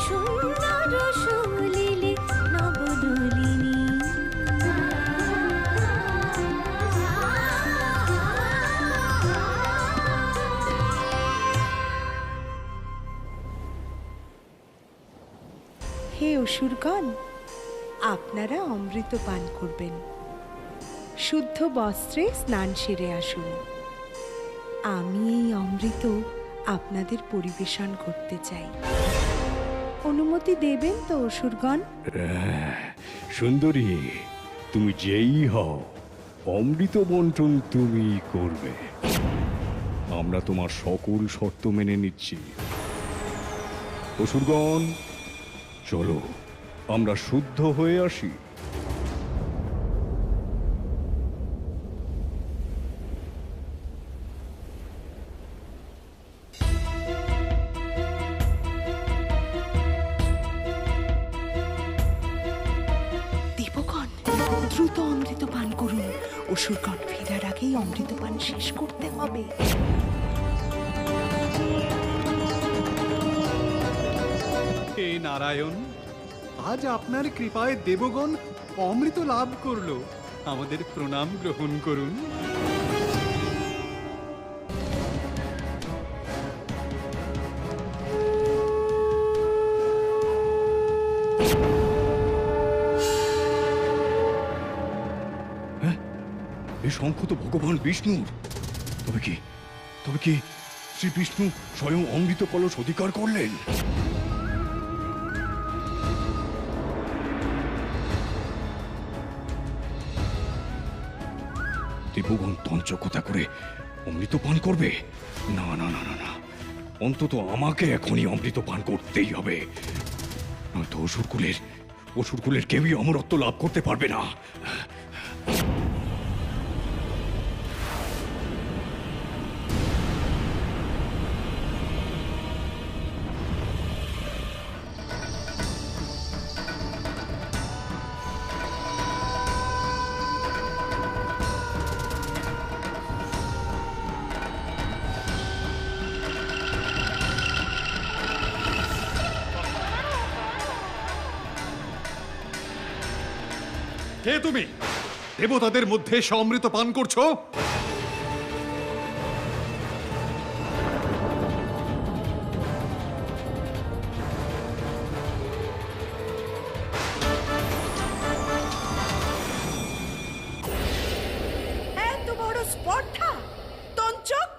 সুন্দর সলিলে নবনলিনী। হে অসুরগণ, আপনারা অমৃত পান করবেন। শুদ্ধ বস্ত্রে স্নান সেরে আসুন। আমি এই অমৃত আপনাদের পরিবেশন করতে চাই। অনুমতি দেবেন তো অসুরগণ? সুন্দরী, তুমি যেই হও, অমৃত বন্টন তুমি করবে। আমরা তোমার সকল শর্ত মেনে নিচ্ছি। অসুরগণ, চলো আমরা শুদ্ধ হয়ে আসি। দেবগণ, দ্রুত অমৃত পান করুন। অসুরগণ ফেরার আগেই অমৃত পান শেষ করতে হবে। হে নারায়ণ, আজ আপনার কৃপায় দেবগণ অমৃত লাভ করলো। আমাদের প্রণাম গ্রহণ করুন। এই শঙ্খ তো ভগবান বিষ্ণুর। তবে কি শ্রী বিষ্ণু স্বয়ং অমৃত কলস অধিকার করলেন? দেবগণ পঞ্চকথা করে অমৃত পান করবে? না না না না না, অন্তত আমাকে এখনই অমৃত পান করতেই হবে, নয়তো অসুরকুলের কেউই অমরত্ব লাভ করতে পারবে না। কে তুমি? দেবতাদের মধ্যে সে অমৃত পান করছো? এত বড় স্পর্ধা! তঞ্চক,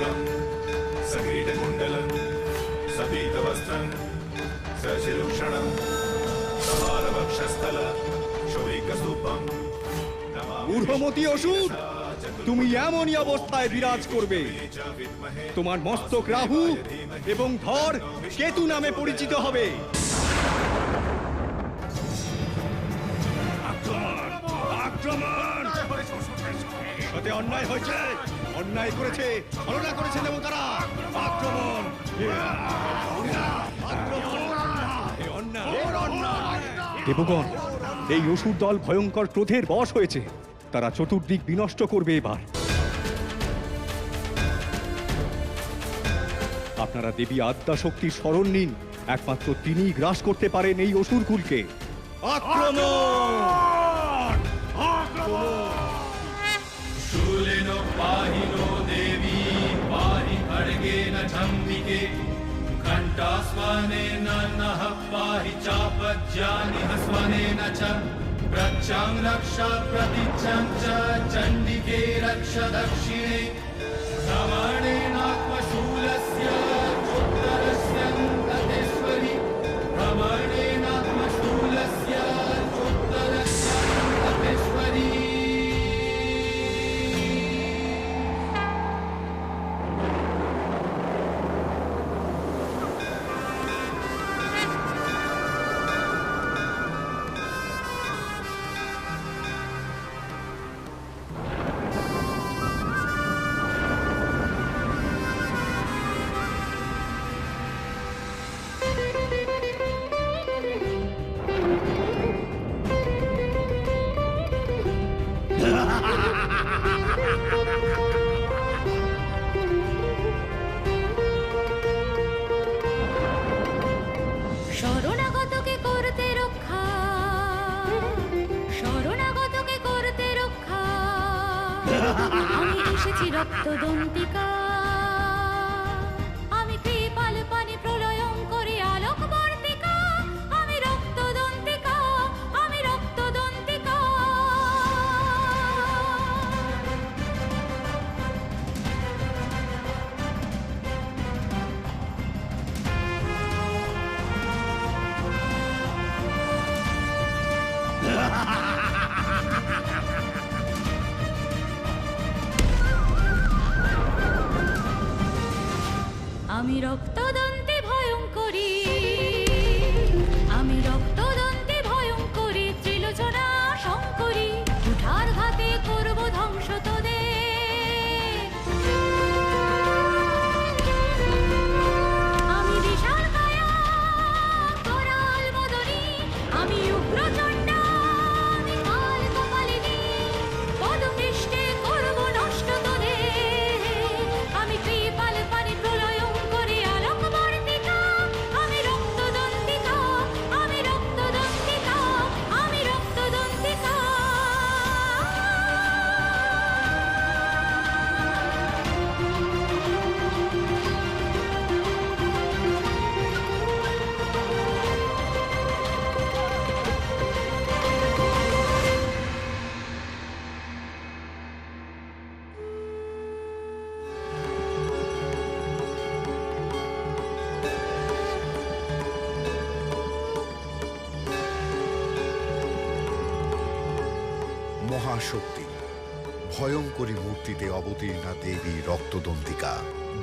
शुभ्रं सकिरीटकुण्डलं सपीतवस्त्रं सशिरुक्षणं समारवक्षस्थल शोभिकस्तूपं ঊর্ধ্বমতি অসুর, তুমি এমনই অবস্থায় বিরাজ করবে। তোমার মস্তক রাহু এবং ধর কেতু নামে পরিচিত হবে। আক্রমণ! সাথে অন্যায় হয়েছে, অন্যায় করেছে, ছলনা করেছে দেবতারা। আক্রমণ! দেবগণ, এই অসুর দল ভয়ঙ্কর ক্রোধের বশ হয়েছে। তারা চতুর্দিক বিনষ্ট করবে এবার। আপনারা দেবী আদ্যা শক্তির শরণ নিন, একমাত্র তিনিই গ্রাস করতে পারেন এই অসুরকুলকে। আক্রমণ! शूलिनो पाहिनो देवी पाहि खड्गेन चम्बिके घण्टास्वनेन नः पाहि चापज्यानि हस्वनेन च प्रच्छं रक्ष प्रतिच्छं च चण्डिके रक्ष दक्षिणे भ्रमणेनात्मशूलस्य चोत्तरस्यन्ततेश्वरि भ्रमणेनात्मशूलस्य चोत्तरस्यन्ततेश्वरि। শরণাগতকে করতে রক্ষা, শরণাগতকে করতে রক্ষা, আমি এসেছি রক্তদন্তিকা। আমি কৃপাল পানি প্রলয়ঙ্করী আলোকবর্তিকা। আমি রক্তদন্তিকা, আমি রক্তদন্তিকা। আমি রক্তদন্তে ভয়ঙ্করী, আমি রক্তদন্তে ভয়ঙ্করী, ত্রিলোচনা শঙ্করী। কুঠার ঘাতে করব ধ্বংস তোদের। আমি বিশাল কায়া করাল মদনী, আমি উগ্রচণ্ডা, আমি কাল কপালিনী। পদপৃষ্ঠে করব নষ্ট তোদের। আমি কৃপাল পানি প্রলয়ঙ্করী আলোকবর্তিকা। আমি রক্তদন্তিকা, আমি রক্তদন্তিকা, আমি রক্তদন্তিকা। মহাশক্তি ভয়ঙ্করী মূর্তিতে অবতীর্ণা দেবী রক্তদন্তিকা।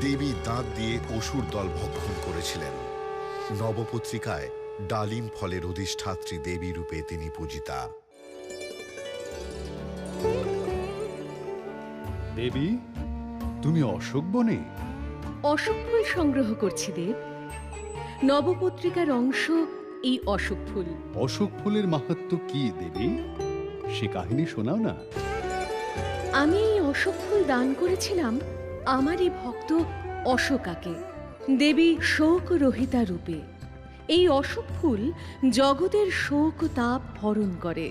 দেবী দাঁত দিয়ে অসুর দল ভক্ষণ করেছিলেন। নবপত্রিকায় ডালিম ফলের অধিষ্ঠাত্রী দেবী রূপে তিনি পূজিতা। দেবী, তুমি অশোক বনে? অশোক ফুল সংগ্রহ করছি দেব। নবপত্রিকার অংশ এই অশোক ফুল। অশোক ফুলের মাহাত্ম্য কি দেবী? সে কাহিনী শোনাও না। আমি এই অশোক ফুল দান করেছিলাম আমারই ভক্ত অশোকাকে, দেবী শোক রহিতা রূপে। এই অশোক ফুল জগতের শোক তাপ হরণ করে।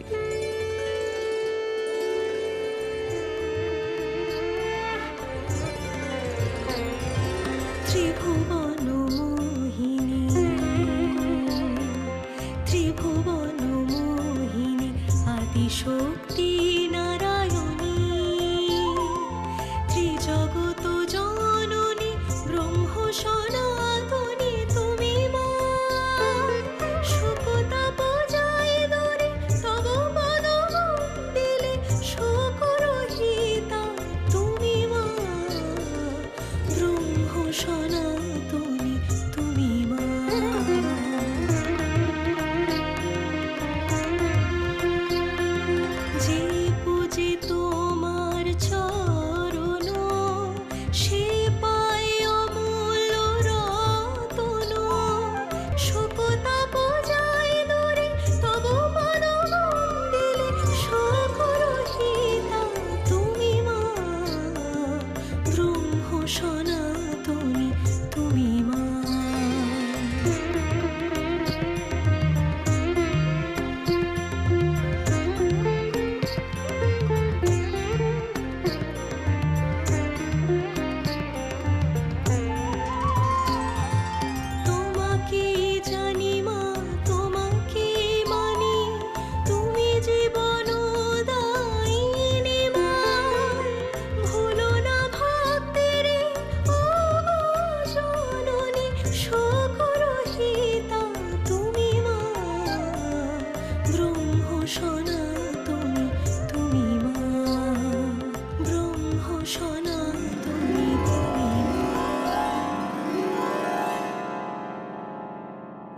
ত্রিভুবন মোহিনী, ত্রিভুবন মোহিনী, আদিশক্তি নারায়ণী, ত্রিজগত জননী।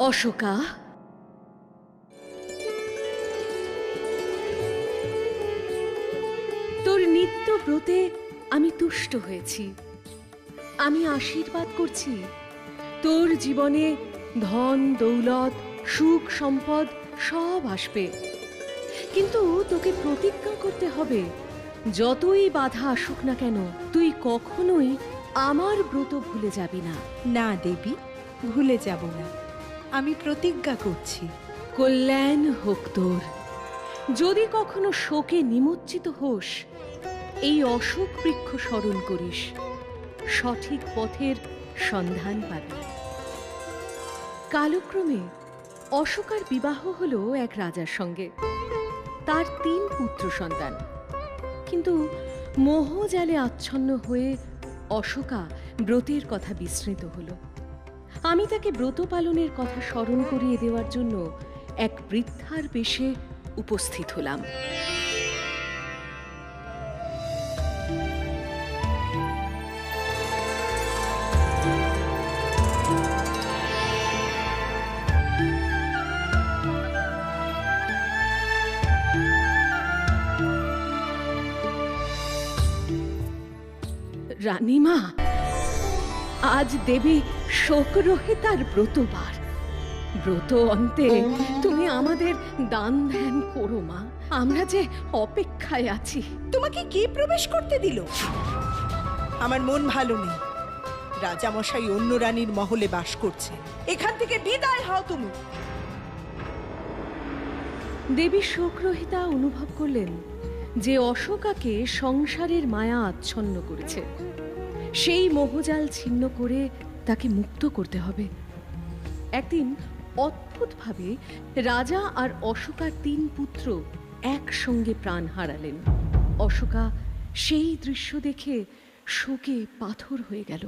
অশোকা, তোর নিত্য ব্রতে আমি তুষ্ট হয়েছি। আমি আশীর্বাদ করছি তোর জীবনে ধন দৌলত সুখ সম্পদ সব আসবে, কিন্তু তোকে প্রতিজ্ঞা করতে হবে যতই বাধা আসুক না কেন তুই কখনোই আমার ব্রত ভুলে যাবি না। না দেবী, ভুলে যাব না, আমি প্রতিজ্ঞা করছি। কল্যাণ হোক তোর। যদি কখনো শোকে নিমজ্জিত হোস, এই অশোক বৃক্ষ স্মরণ করিস, সঠিক পথের সন্ধান পাবি। কালক্রমে অশোকার বিবাহ হলো এক রাজার সঙ্গে। তার 3 পুত্র সন্তান, কিন্তু মোহজালে আচ্ছন্ন হয়ে অশোকা ব্রতের কথা বিস্মৃত হলো। আমি তাকে ব্রত পালনের কথা স্মরণ করিয়ে দেওয়ার জন্য এক বৃদ্ধার বেশে উপস্থিত হলাম। রানীমা, আজ দেবী শোকরহিতার ব্রতবার। ব্রত অন্তে তুমি আমাদের দান ধ্যান করো মা, আমরা যে অপেক্ষায় আছি। তোমাকে কে প্রবেশ করতে দিল? আমার মন ভালো নেই। রাজামশাই অন্য রানীর মহলে বাস করছে, এখান থেকে বিদায় হও তুমি। দেবী শোকরহিতা অনুভব করলেন যে অশোকাকে সংসারের মায়া আচ্ছন্ন করেছে। সেই মোহজাল ছিন্ন করে তাকে মুক্ত করতে হবে। একদিন অদ্ভুতভাবে রাজা আর অশোকার 3 পুত্র একসঙ্গে প্রাণ হারালেন। অশোকা সেই দৃশ্য দেখে শোকে পাথর হয়ে গেল।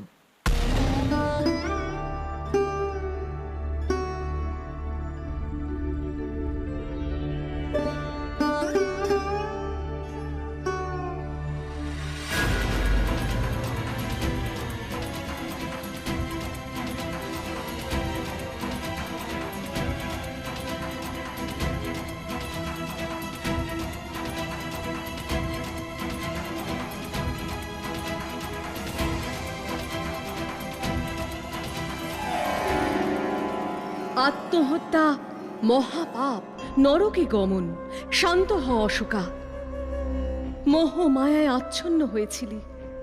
আত্মহত্যা মহাপাপ, নরকে গমন। শান্ত হ অশোকা। মোহ মায়ায় আচ্ছন্ন হয়েছিলি।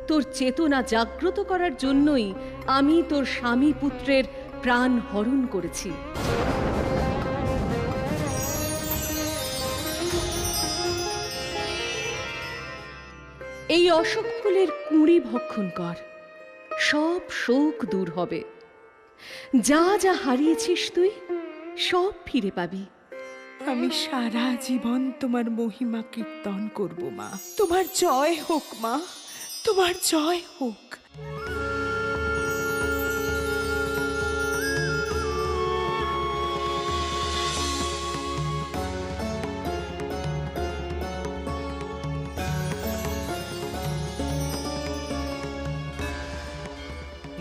তোর চেতনা জাগ্রত করার জন্যই আমি তোর স্বামী পুত্রের প্রাণ হরণ করেছি। এই অশোক ফুলের কুঁড়ি ভক্ষণ কর, সব শোক দূর হবে। যা যা হারিয়েছিস তুই সব ফিরে পাবি। আমি সারা জীবন তোমার মহিমা কীর্তন করব মা। তোমার জয় হোক মা, তোমার জয় হোক।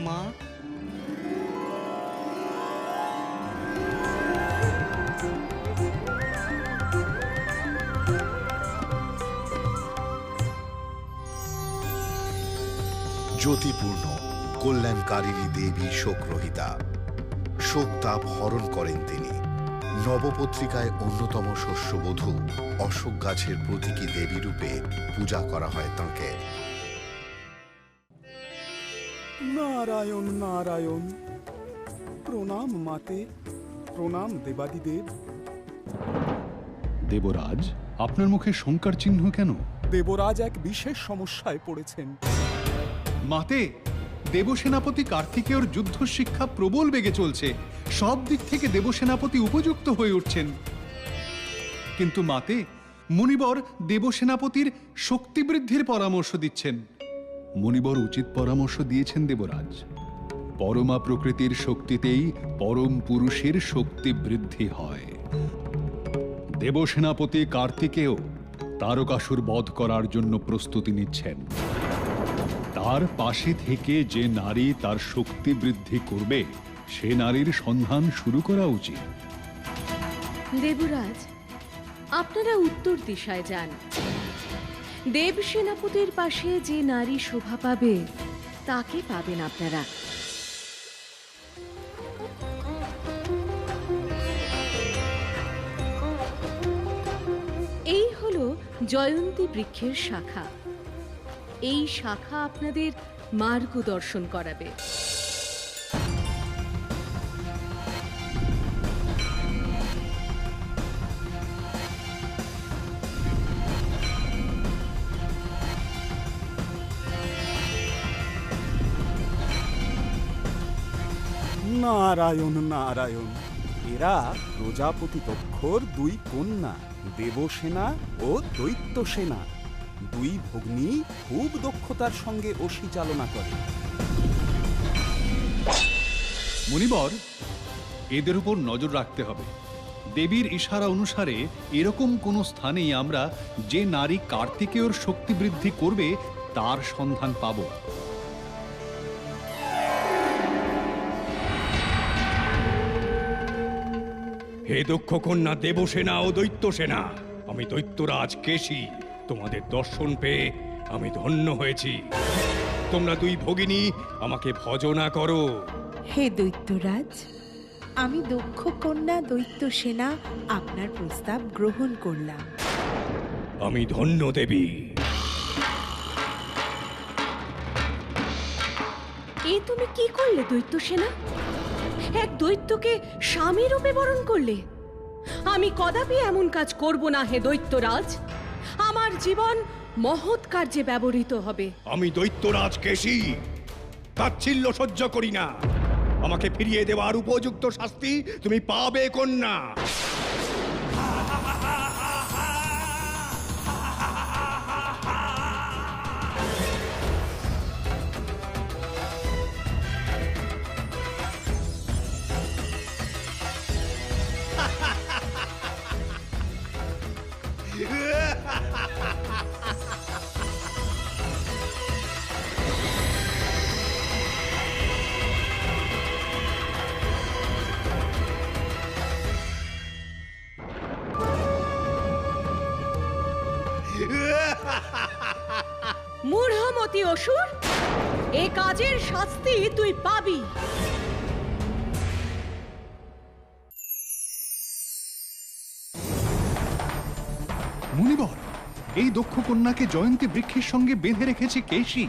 মা, জ্যোতিপূর্ণ কল্যাণকারিণী দেবী শোকরহিতা। শোকতাপ হরণ করেন তিনি। নবপত্রিকায় অন্যতম শস্যবধূ অশোক গাছের প্রতীকী দেবী রূপে পূজা করা হয় তাঁকে। নারায়ণ নারায়ণ। প্রণাম মাতে, প্রণাম দেবাদিদেব। দেবরাজ, আপনার মুখে শঙ্কার চিহ্ন কেন? দেবরাজ এক বিশেষ সমস্যায় পড়েছেন। মাতে, দেবসেনাপতি কার্তিকেয়র যুদ্ধ শিক্ষা প্রবল বেগে চলছে। সব দিক থেকে দেবসেনাপতি উপযুক্ত হয়ে উঠছেন, কিন্তু মাতে, মুনিবর দেবসেনাপতির শক্তি বৃদ্ধির পরামর্শ দিচ্ছেন। মুনিবর উচিত পরামর্শ দিয়েছেন দেবরাজ। পরমা প্রকৃতির শক্তিতেই পরম পুরুষের শক্তি বৃদ্ধি হয়। দেবসেনাপতি কার্তিকেয় তারকাসুর বধ করার জন্য প্রস্তুতি নিচ্ছেন। তার পাশে থেকে যে নারী তার শক্তি বৃদ্ধি করবে সে নারীর সন্ধান শুরু করা উচিত। দেবরাজ, আপনারা উত্তর দিশায় যান। দেব সেনাপতির পাশে যে নারী শোভা পাবে তাকে পাবেন আপনারা। এই হলো জয়ন্তী বৃক্ষের শাখা। এই শাখা আপনাদের মার্গদর্শন করাবে। নারায়ণ নারায়ণ, এরা প্রজাপতি দক্ষর দুই কন্যা, দেবসেনা ও দৈত্যসেনা। দুই ভগ্নী খুব দক্ষতার সঙ্গে অসি চালনা করে। মুনিবর, এদের উপর নজর রাখতে হবে। দেবীর ইশারা অনুসারে এরকম কোন স্থানেই আমরা যে নারী কার্তিকেয়র শক্তি বৃদ্ধি করবে তার সন্ধান পাব। হে দক্ষ কন্যা দেবসেনা ও দৈত্যসেনা, আমি দৈত্যরাজ কেশী। তোমাদের দর্শন পেয়ে আমি ধন্য হয়েছি। তোমরা দুই ভগিনী আমাকে ভজনা করো। হে দৈত্যরাজ, আমি দক্ষ কন্যা দৈত্য সেনা আপনার প্রস্তাব গ্রহণ করলাম। আমি ধন্য দেবী। এ তুমি কি করলে দৈত্যসেনা? এক দৈত্যকে স্বামী রূপে বরণ করলে। আমি কদাপি এমন কাজ করব না হে দৈত্যরাজ। আমার জীবন মহৎ কার্যে ব্যবহৃত হবে। আমি দৈত্যরাজ কেশী তাচ্ছিল্য সহ্য করি না। আমাকে ফিরিয়ে দেওয়ার উপযুক্ত শাস্তি তুমি পাবে কন্যা। মূঢ়মতি অসুর, এ কাজের শাস্তি তুই পাবি। মুনিবর, এই দক্ষ কন্যাকে জয়ন্তী বৃক্ষের সঙ্গে বেঁধে রেখেছে কেশী।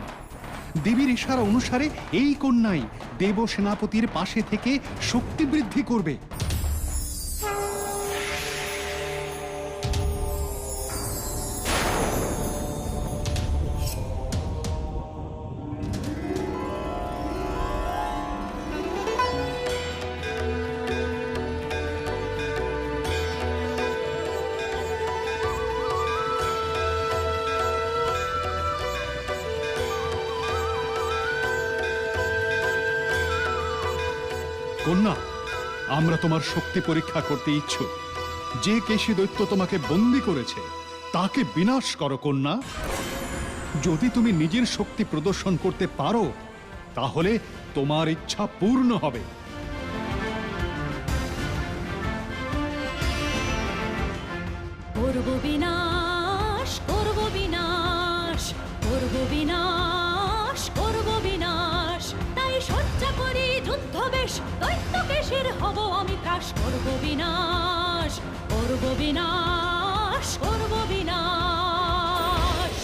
দেবীর ইশারা অনুসারে এই কন্যাই দেব সেনাপতির পাশে থেকে শক্তি বৃদ্ধি করবে। কন্যা, আমরা তোমার শক্তি পরীক্ষা করতে ইচ্ছুক। যে কেশী দৈত্য তোমাকে বন্দী করেছে তাকে বিনাশ করো কন্যা। যদি তুমি নিজের শক্তি প্রদর্শন করতে পারো তাহলে তোমার ইচ্ছা পূর্ণ হবে। করব বিনাশ, করব বিনাশ, করব বিনাশ, করব বিনাশ। তাই সজ্জা করি যুদ্ধ বেশ, দৈত্য কেশীর হব আমি ত্রাস। করব বিনাশ, করব বিনাশ, করব বিনাশ।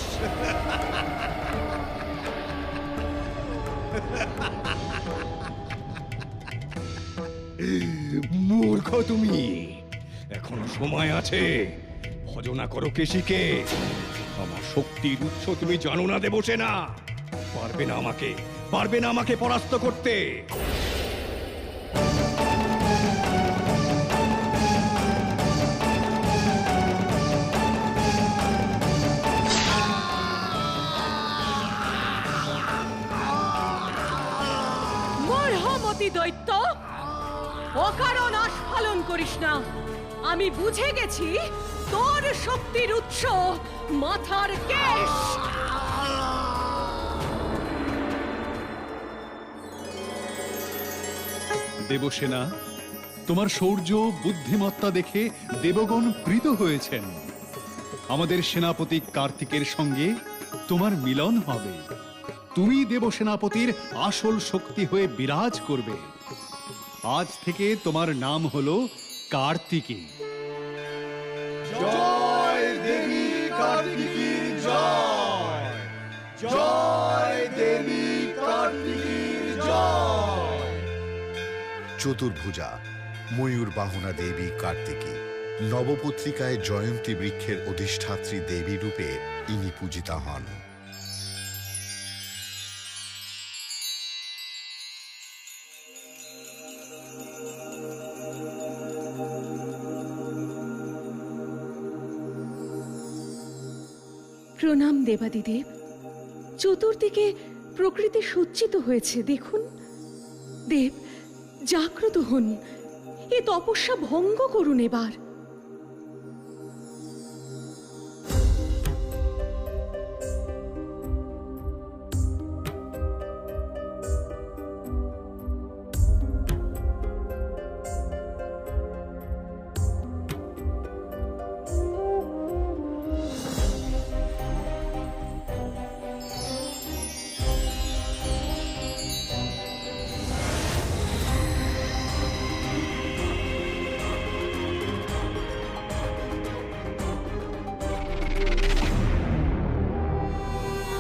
মূর্খ তুমি, এখনো সময় আছে। ভজনা করো কেশীকে। আমার শক্তির উৎস তুমি জানো না দেবসেনা। পারবে না আমাকে, পারবে না আমাকে পরাস্ত করতে। মূঢ়মতি দৈত্য, অকারণ আস্ফালন করিস না। আমি বুঝে গেছি তোর শক্তির উৎস মাথার কেশ। দেবসেনা, তোমার শৌর্য বুদ্ধিমত্তা দেখে দেবগণ প্রীত হয়েছেন। আমাদের সেনাপতি কার্তিকের সঙ্গে তোমার মিলন হবে। তুমি দেবসেনাপতির আসল শক্তি হয়ে বিরাজ করবে। আজ থেকে তোমার নাম হলো কার্তিকী। জয় দেবী কার্তিকীর জয়, জয় দেবী কার্তিকীর জয়। চতুর্ভুজা ময়ূর বাহনা দেবী কার্তিকী, নবপত্রিকায় জয়ন্তী বৃক্ষের অধিষ্ঠাত্রী দেবী রূপে ইনি পূজিতা হন। প্রণাম দেবাদিদেব। চতুর্দিকে প্রকৃতি সজ্জিত হয়েছে, দেখুন। দেব, জাগ্রত হন, এ তপস্যা ভঙ্গ করুন এবার।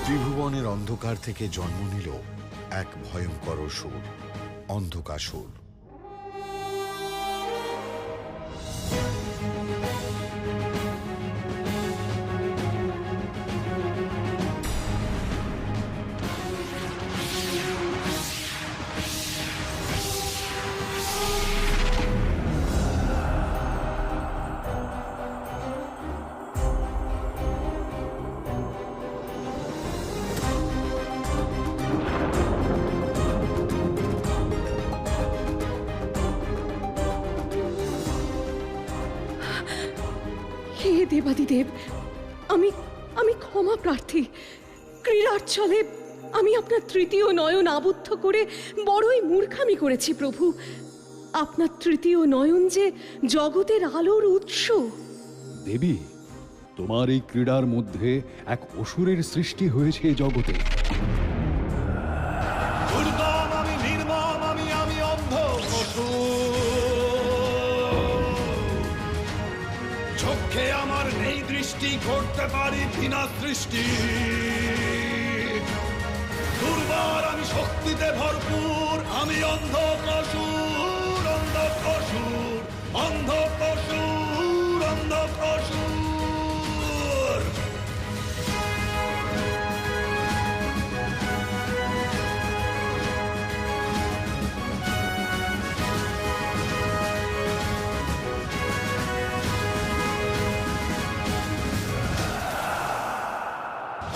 ত্রিভুবনের অন্ধকার থেকে জন্ম নিল এক ভয়ঙ্কর অসুর, অন্ধকাসুর। হে দেবাদিদেব, আমি ক্ষমা প্রার্থী। ক্রীড়ার ছলে আমি আপনার তৃতীয় নয়ন আবদ্ধ করে বড়ই মূর্খামি করেছি প্রভু। আপনার তৃতীয় নয়ন যে জগতের আলোর উৎস। দেবী, তোমার এই ক্রীড়ার মধ্যে এক অসুরের সৃষ্টি হয়েছে এই জগতে। দুর্গম আমি, নির্মম আমি, আমি অন্ধ চোখে আমার নেই দৃষ্টি, করতে পারি ঘৃণা সৃষ্টি। দুর্বার আমি, শক্তিতে ভরপুর আমি, অন্ধ অসুর, অন্ধ অসুর, অন্ধ অসুর, অন্ধ অসুর।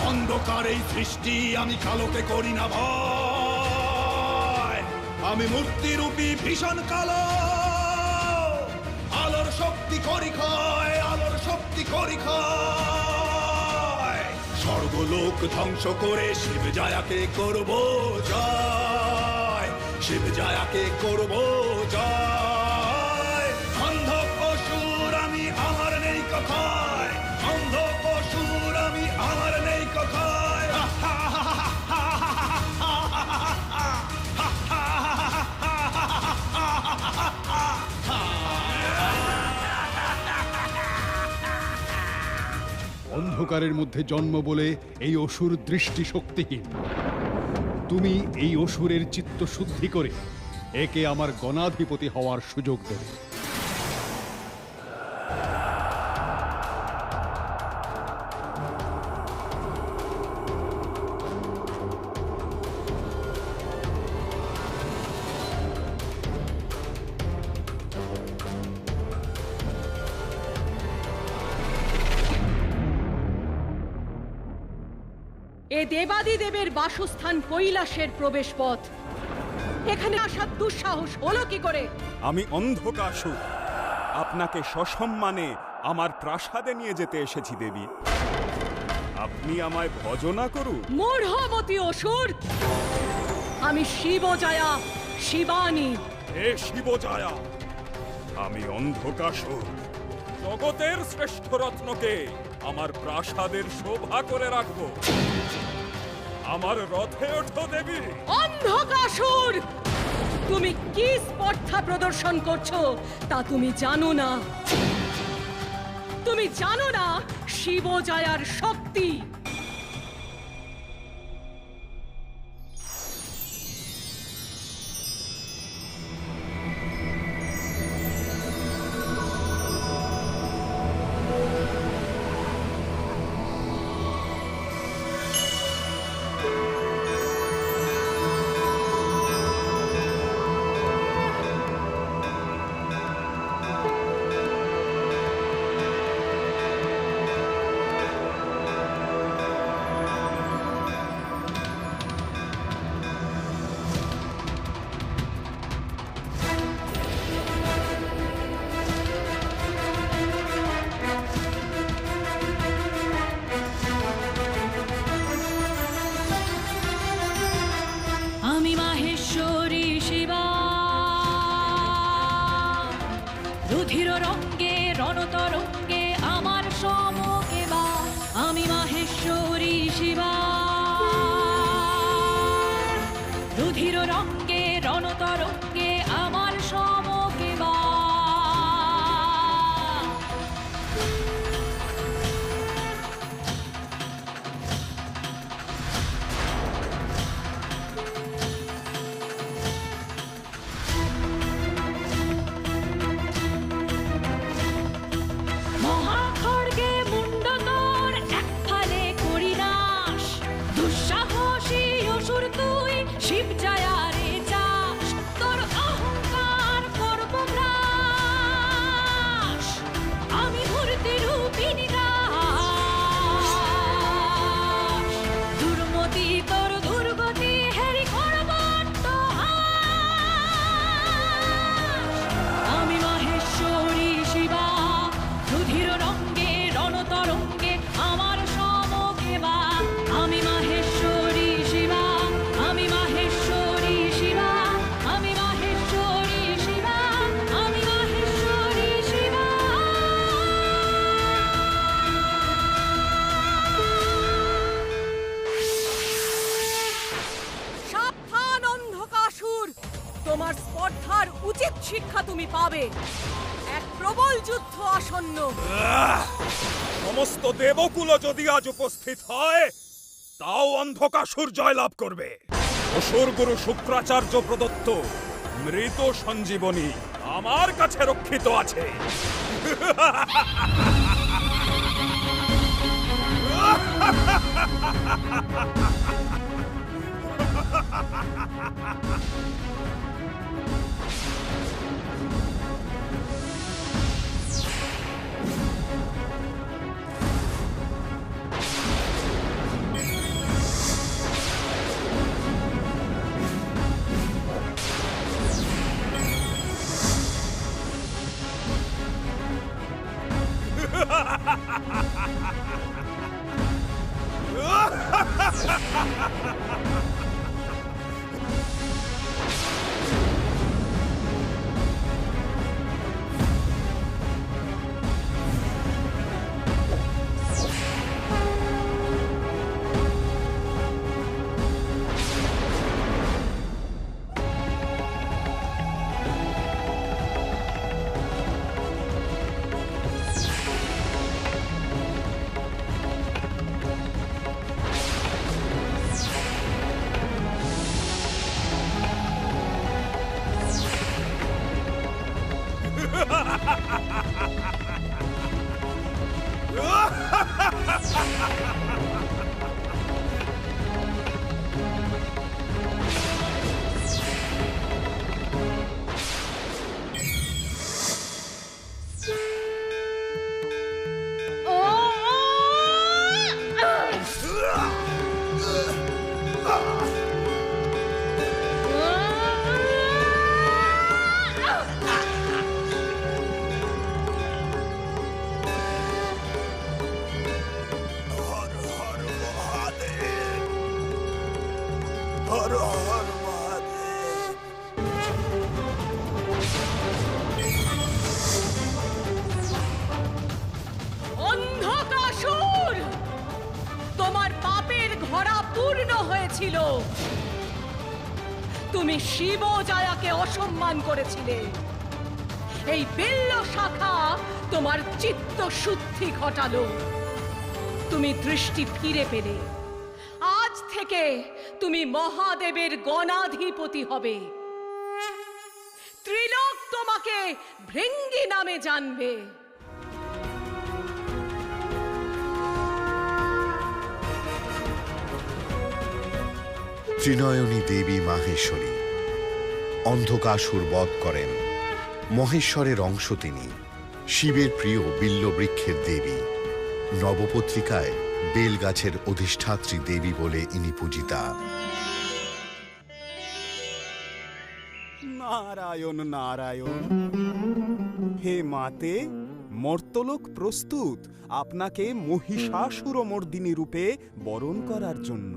অন্ধকার এই সৃষ্টি আমি, কালোকে করি না ভয়। আমি মূর্তিরূপী ভীষণ কালো, আলোর শক্তি করি ক্ষয়, আলোর শক্তি করি ক্ষয়। স্বর্গলোক ধ্বংস করে শিব জায়াকে করব জয়, শিব জায়াকে করব জয়। অন্ধ অসুর আমি, আমার নেই কথায়, অন্ধ অসুর আমি, আমার নেই কথায়। অন্ধকারের মধ্যে জন্ম বলে এই অসুর দৃষ্টি শক্তিহীন। তুমি এই অসুরের চিত্ত শুদ্ধি করে একে আমার গণাধিপতি হওয়ার সুযোগ দেবে। এ দেবাদিদেবের বাসস্থান কৈলাসের প্রবেশ পথ। এখানে আসার দুঃসাহস হলো কি করে? আমি অন্ধকাসুর, আপনাকে সসম্মানে আমার প্রাসাদে নিয়ে যেতে এসেছি দেবী। আপনি আমায় ভজনা করুন। মূঢ়মতি অসুর, আমি শিবজয়া শিবানী, হে শিবজয়া, আমি অন্ধকাসুর জগতের শ্রেষ্ঠ রত্নকে আমার প্রাসাদের শোভা করে রাখবো। আমার রথে ওঠো দেবী। অন্ধকাসুর, তুমি কি স্পর্ধা প্রদর্শন করছো তা তুমি জানো না। তুমি জানো না শিবজয়ার শক্তি। আমি মাহেশ্বরী শিবা, রুধির রঙ্গে রণতরঙ্গে আমার সমকে বা। আমি মাহেশ্বরী শিবা, রুধির রঙ্গে রণতরঙ্গে আমার সমকে বা। মহাখড়গে মুন্ডতর এক ফালে করি নাশ। দুঃসাহসী অসুর তুই শিবজয়ারে চাস, তোর অহংকার করব গ্রাস। আমি মূর্তি রূপিণী দাস, দুর্মতি তোর দুর্গতি হেরি করব আমি মাহেশ্বরী শিবা, রুধির রঙ্গে রণতরঙ্গে আমার সমকে বা। আমি মাহেশ্বরী শিবা, আমি মাহেশ্বরী শিবা, আমি মাহেশ্বরী শিবা, আমি মাহেশ্বরী শিবা। সাবধান অন্ধকাসুর, তোমার স্পর্ধার উচিত শিক্ষা তুমি পাবে। এক প্রবল যুদ্ধ আসন্ন। সমস্ত দেবকুল যদি আজ উপস্থিত হয়, তাও অন্ধকাসুর জয়লাভ করবে। অসুর গুরু শুক্রাচার্য প্রদত্ত মৃত সঞ্জীবনী আমার কাছে রক্ষিত আছে। ছিল। তুমি শিব জায়াকে অসম্মান করেছিলে। এই বিল্ল শাখা তোমার চিত্ত শুদ্ধি ঘটালো। তুমি দৃষ্টি ফিরে পেলে। আজ থেকে তুমি মহাদেবের গণাধিপতি হবে। ত্রিলোক তোমাকে ভৃঙ্গি নামে জানবে। ত্রিনয়নী দেবী মাহেশ্বরী অন্ধকাসুর বধ করেন। মহেশ্বরের অংশ তিনি। শিবের প্রিয় বিল্লবৃক্ষের দেবী। নবপত্রিকায় বেলগাছের অধিষ্ঠাত্রী দেবী বলে ইনি পূজিতা। নারায়ণ নারায়ণ। হে মাতে, মর্তলোক প্রস্তুত আপনাকে মহিষাসুরমর্দিনী রূপে বরণ করার জন্য।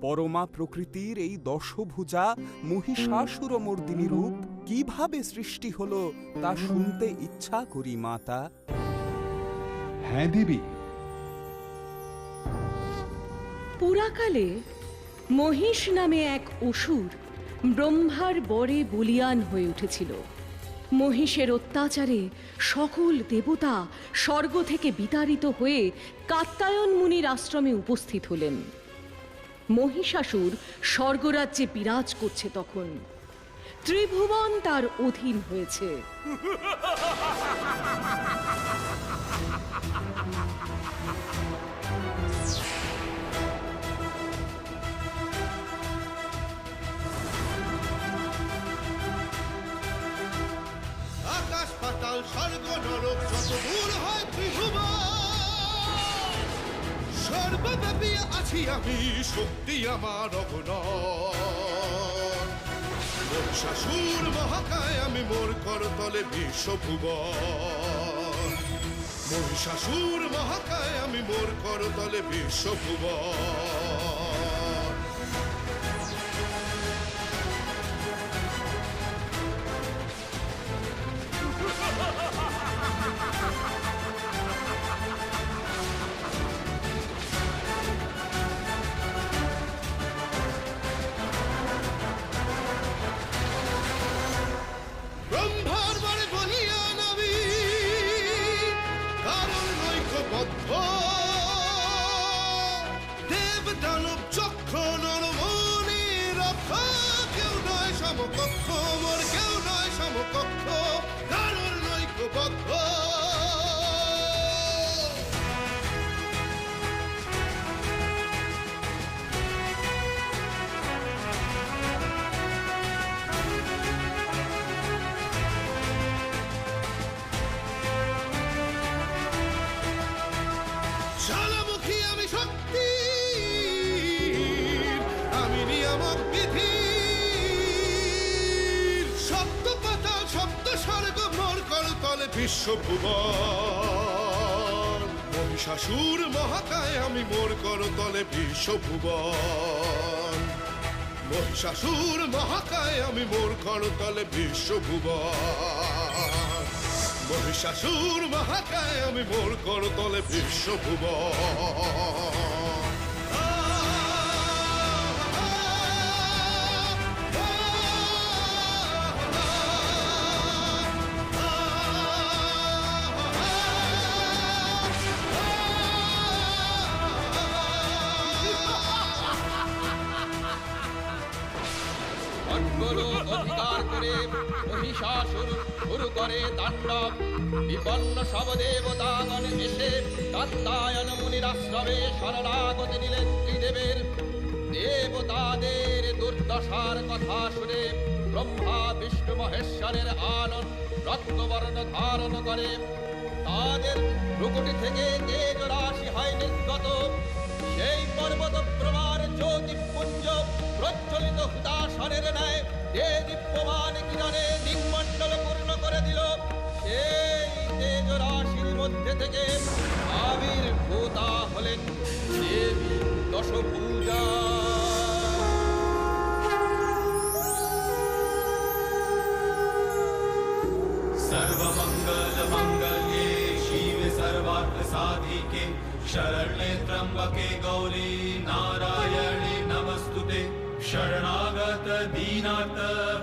পরমা প্রকৃতির এই দশভুজা মহিষাসুরমর্দিনী রূপ কিভাবে সৃষ্টি হলো তা শুনতে ইচ্ছা করি মাতা। হ্যাঁ দেবী। পুরাকালে মহিষ নামে এক অসুর ব্রহ্মার বরে বলিয়ান হয়ে উঠেছিল। মহিষের অত্যাচারে সকল দেবতা স্বর্গ থেকে বিতাড়িত হয়ে কাত্যায়ন মুনির আশ্রমে উপস্থিত হলেন। মহিষাসুর স্বর্গরাজ্যে বিরাজ করছে তখন। ত্রিভুবন তার অধীন হয়েছে। আকাশ পাতাল স্বর্গ নরক যত দূর হয় ত্রিভুবন, সর্বব্যাপী আছি আমি, শক্তি আমার অগণন। মহিষাসুর মহাকায় আমি মোর করতলে বিশ্বভুবন। মহিষাসুর মহাকায় আমি মোর করতলে বিশ্বভুবন। ব্রহ্মার বরে বলিয়ান আমি, কারণ ঐক্যবদ্ধ। দেব দানব চক্র নরমণি রক্ষ, কেউ নয় সমকক্ষ, মোর কেউ নয় সমকক্ষ, কারণ ঐক্যবদ্ধ। জ্বালামুখী আমি শক্তি, আমি নিয়ামক বিধি। সপ্ত পাতাল সপ্ত স্বর্গ মোর করতলে বিশ্বভুবন। মহিষাসুর মহাকায় আমি মোর করতলে বিশ্বভুবন। মহিষাসুর মহাকায় আমি মোর করতলে বিশ্বভুবন। মহিষাসুর মহাকায় আমি মোর করতলে বিশ্বভুবন। স্বর্গলোক অধিকার করে মহিষাসুর শুরু করে তাণ্ডব। বিপন্ন সব দেবতাগণ এসে কাত্যায়ন মুনির আশ্রমে শরণাগতি নিলেন ত্রিদেবের। দেবতাদের দুর্দশার কথা শুনে ব্রহ্মা বিষ্ণু মহেশ্বরের আনন্দ রক্তবর্ণ ধারণ করে। তাদের ভ্রুকুটি থেকে তেজ রাশি হয় নির্গত। সেই পর্বত প্রমাণ জ্যোতিপুঞ্জ প্রজ্বলিত হুতাশনের ন্যায় দীপ্যমান কিরণে দিকমণ্ডল পূর্ণ করে দিল। সেই তেজ রাশির মধ্যে থেকে আবির্ভূতা হলেন দেবী দশভুজা। सर्वमंगल मंगल्ये शिवे सर्वार्थ साधिके शरण्ये त्र्यंबके गौरी नारायणे नमस्तुते। नमस्तुते शरणागत दीनार्थ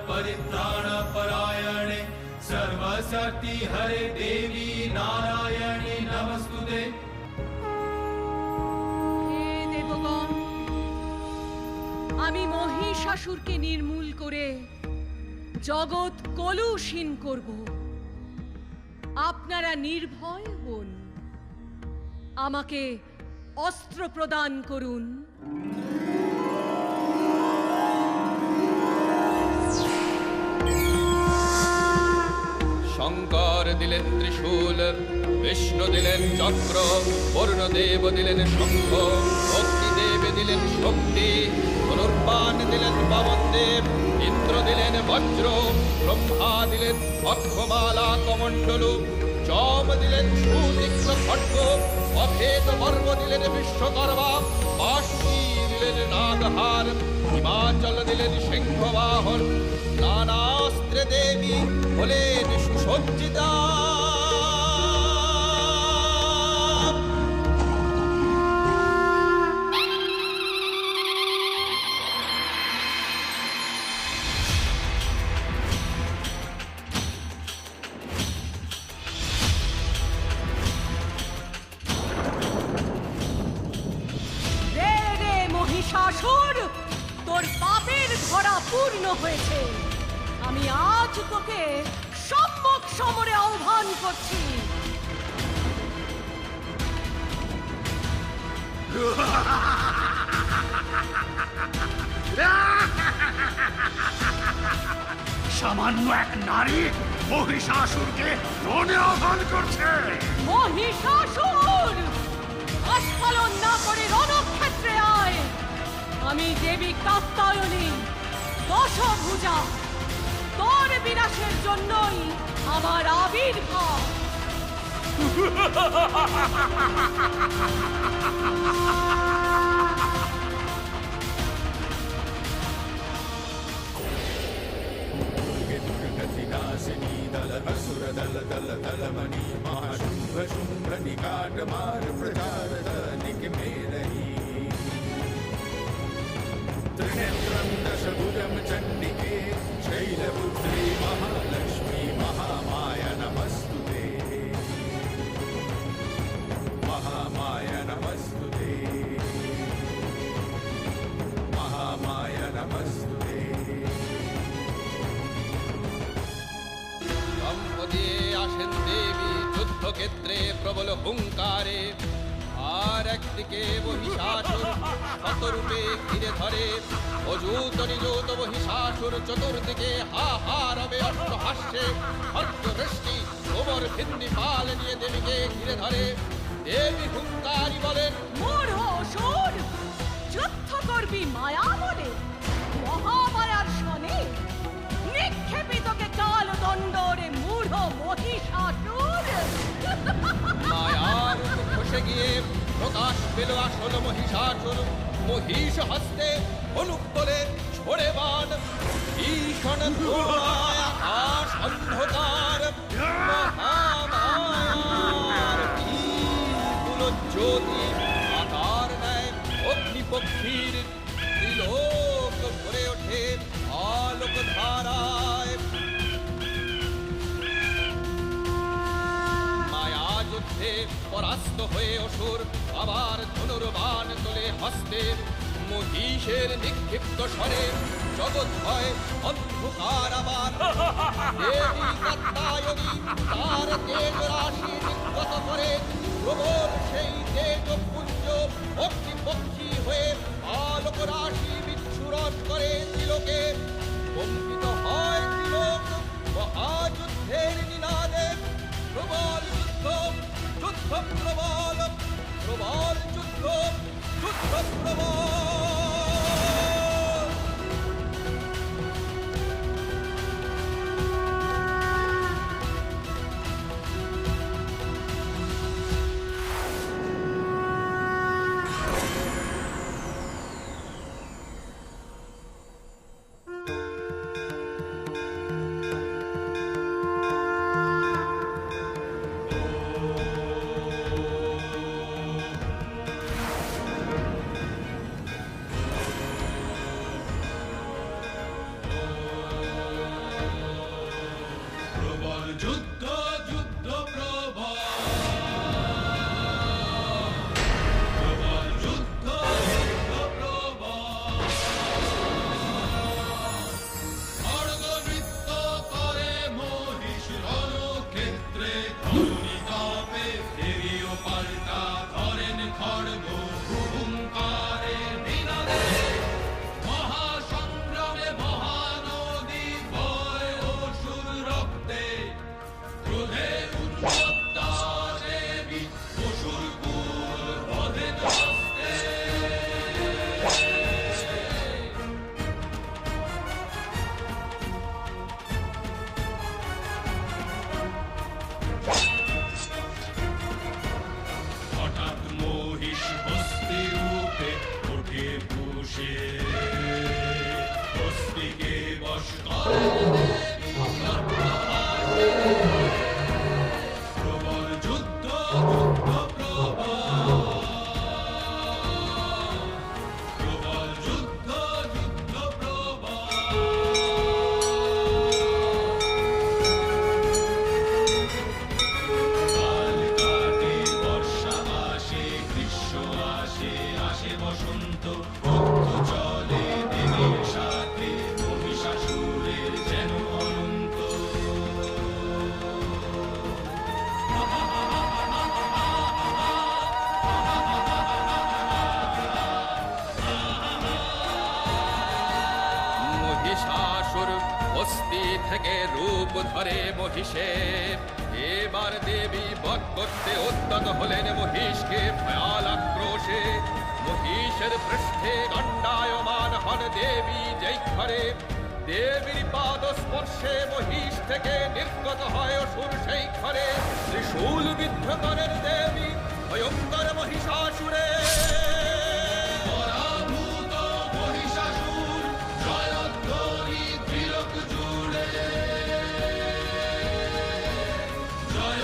परित्राण परायणे सर्वशक्ति हरे देवी नारायणी नमस्तुते। হে দেবগণ, আমি মহিষাসুরকে নির্মূল করে জগৎ কলুষহীন করব। আপনারা নির্ভয় হন, আমাকে অস্ত্র প্রদান করুন। শঙ্কর দিলেন ত্রিশূল, বিষ্ণু দিলেন চক্র, বরুণদেব দিলেন শঙ্খ, অগ্নিদেব দিলেন শক্তি, ধনুর্বাণ দিলেন পবনদেব, ইন্দ্র দিলেন বজ্র, ব্রহ্মা দিলেন অক্ষমালা কমণ্ডলু, যম দিলেন সুতীক্ষ্ণ খড়্গ, অভেদ বর্গ দিলেন বিশ্বকর্মা, বাসুকী দিলেন নাগহার, হিমাচল দিলেন সিংহবাহন, নানাস্ত্রে দেবী হলেন সুসজ্জিতা। মহিষাসুর, তোর পাপের ধরা পূর্ণ হয়েছে। আমি আজ তোকে সম্মুখ সমরে আহ্বান করছি। সামান্য এক নারী মহিষাসুরকে রণে আহ্বান করছে। মহিষাসুর, আস্ফালন না করে রণক্ষেত্রে আয়। আমি দেবী কাত্যায়নী দশভুজা, তোর বিনাশের জন্যই আমার আবির্ভাব। दुर्गतिनाशिनी दल असुर दल दल दलमणि महाशुंभ शुंभ निकाट मार प्रचार निक में रही त्रिनेत्रं दशभुजं चंडिके शैलपुत्री महालक्ष्मी महामाया नमस्तुते महामाया नमस्तुते महामाया नमस्तुते। দিয়ে আসেন দেবী যুদ্ধক্ষেত্রে প্রবল হুঙ্কারে, আর একদিকে মহিষাসুর শতরূপে ঘিরে ধরে, অযুত নিযুত মহিষাসুর চতুর্দিকে হা হা রবে অষ্টহাস্যে, অর্ধবৃষ্টি ওমর ভিন্দি পাল নিয়ে দেবীকে ঘিরে ধরে। দেবী হুঙ্কারি বলেন, মূঢ় অসুর, যুদ্ধ করবি মায়া বলে, মহামায়ার শনে নিক্ষেপিতকে কাল দণ্ডরে মূঢ় মহিষাসুর। মায়ার খসে গিয়ে প্রকাশ পেল আসল মহিষাসুর, মহিষ হস্তে হলুক তোলে ছোড়ে বাণ, ভীষণ ধোঁয়ায় আকাশ অন্ধকার, মহামায়ার বিপুল জ্যোতি আকার নেয় অগ্নিপক্ষীর, ত্রিলোক ভরে ওঠে আলোক ধারায়। মায়া যুদ্ধে পরাস্ত হয়ে অসুর আবার ধনুর্বাণ তোলে হস্তে, মহিষের নিক্ষিপ্ত স্বরে জগৎ হয় অন্ধকার আবার। দেবী কাত্যায়নী তার তেজ রাশি নির্গত করে, প্রবল সেই তেজপুঞ্জ অগ্নিপক্ষী হয়ে আলোক রাশি বিচ্ছুরণ করে ত্রিলোকে। কম্পিত হয় ত্রিলোক মহাযুদ্ধের নিনাদে, প্রবল যুদ্ধ যুদ্ধ প্রবল, প্রবল যুদ্ধ যুদ্ধ প্রবল। হঠাৎ মহিষ হস্তি রূপে ওঠে বসে হস্তিকে বশ করে প্রবল যুদ্ধ যুদ্ধ প্রবল যুদ্ধ যুদ্ধ কাল কাটে বর্ষা আসে গ্রীষ্ম আসে আসে বসন্ত রক্ত চলে দেবীর সাথে মহিষাসুরের যেন অনন্ত মহিষাসুর হস্তি থেকে রূপ ধরে মহিষে এবার দেবী বধ করতে উদ্যত হলেন মহিষকে ভয়াল আক্রোশে মহিষের পৃষ্ঠে দণ্ডায়মান হন দেবী যেই ঘরে দেবীর পাদ স্পর্শে মহিষ থেকে নির্গত হয় অসুর সেই ঘরে ত্রিশূল বিদ্ধ করেন দেবী ভয়ঙ্কর মহিষাসুরে পরাভূত মহিষাসুর জয়ধ্বনি ত্রিলোক জুড়ে জয়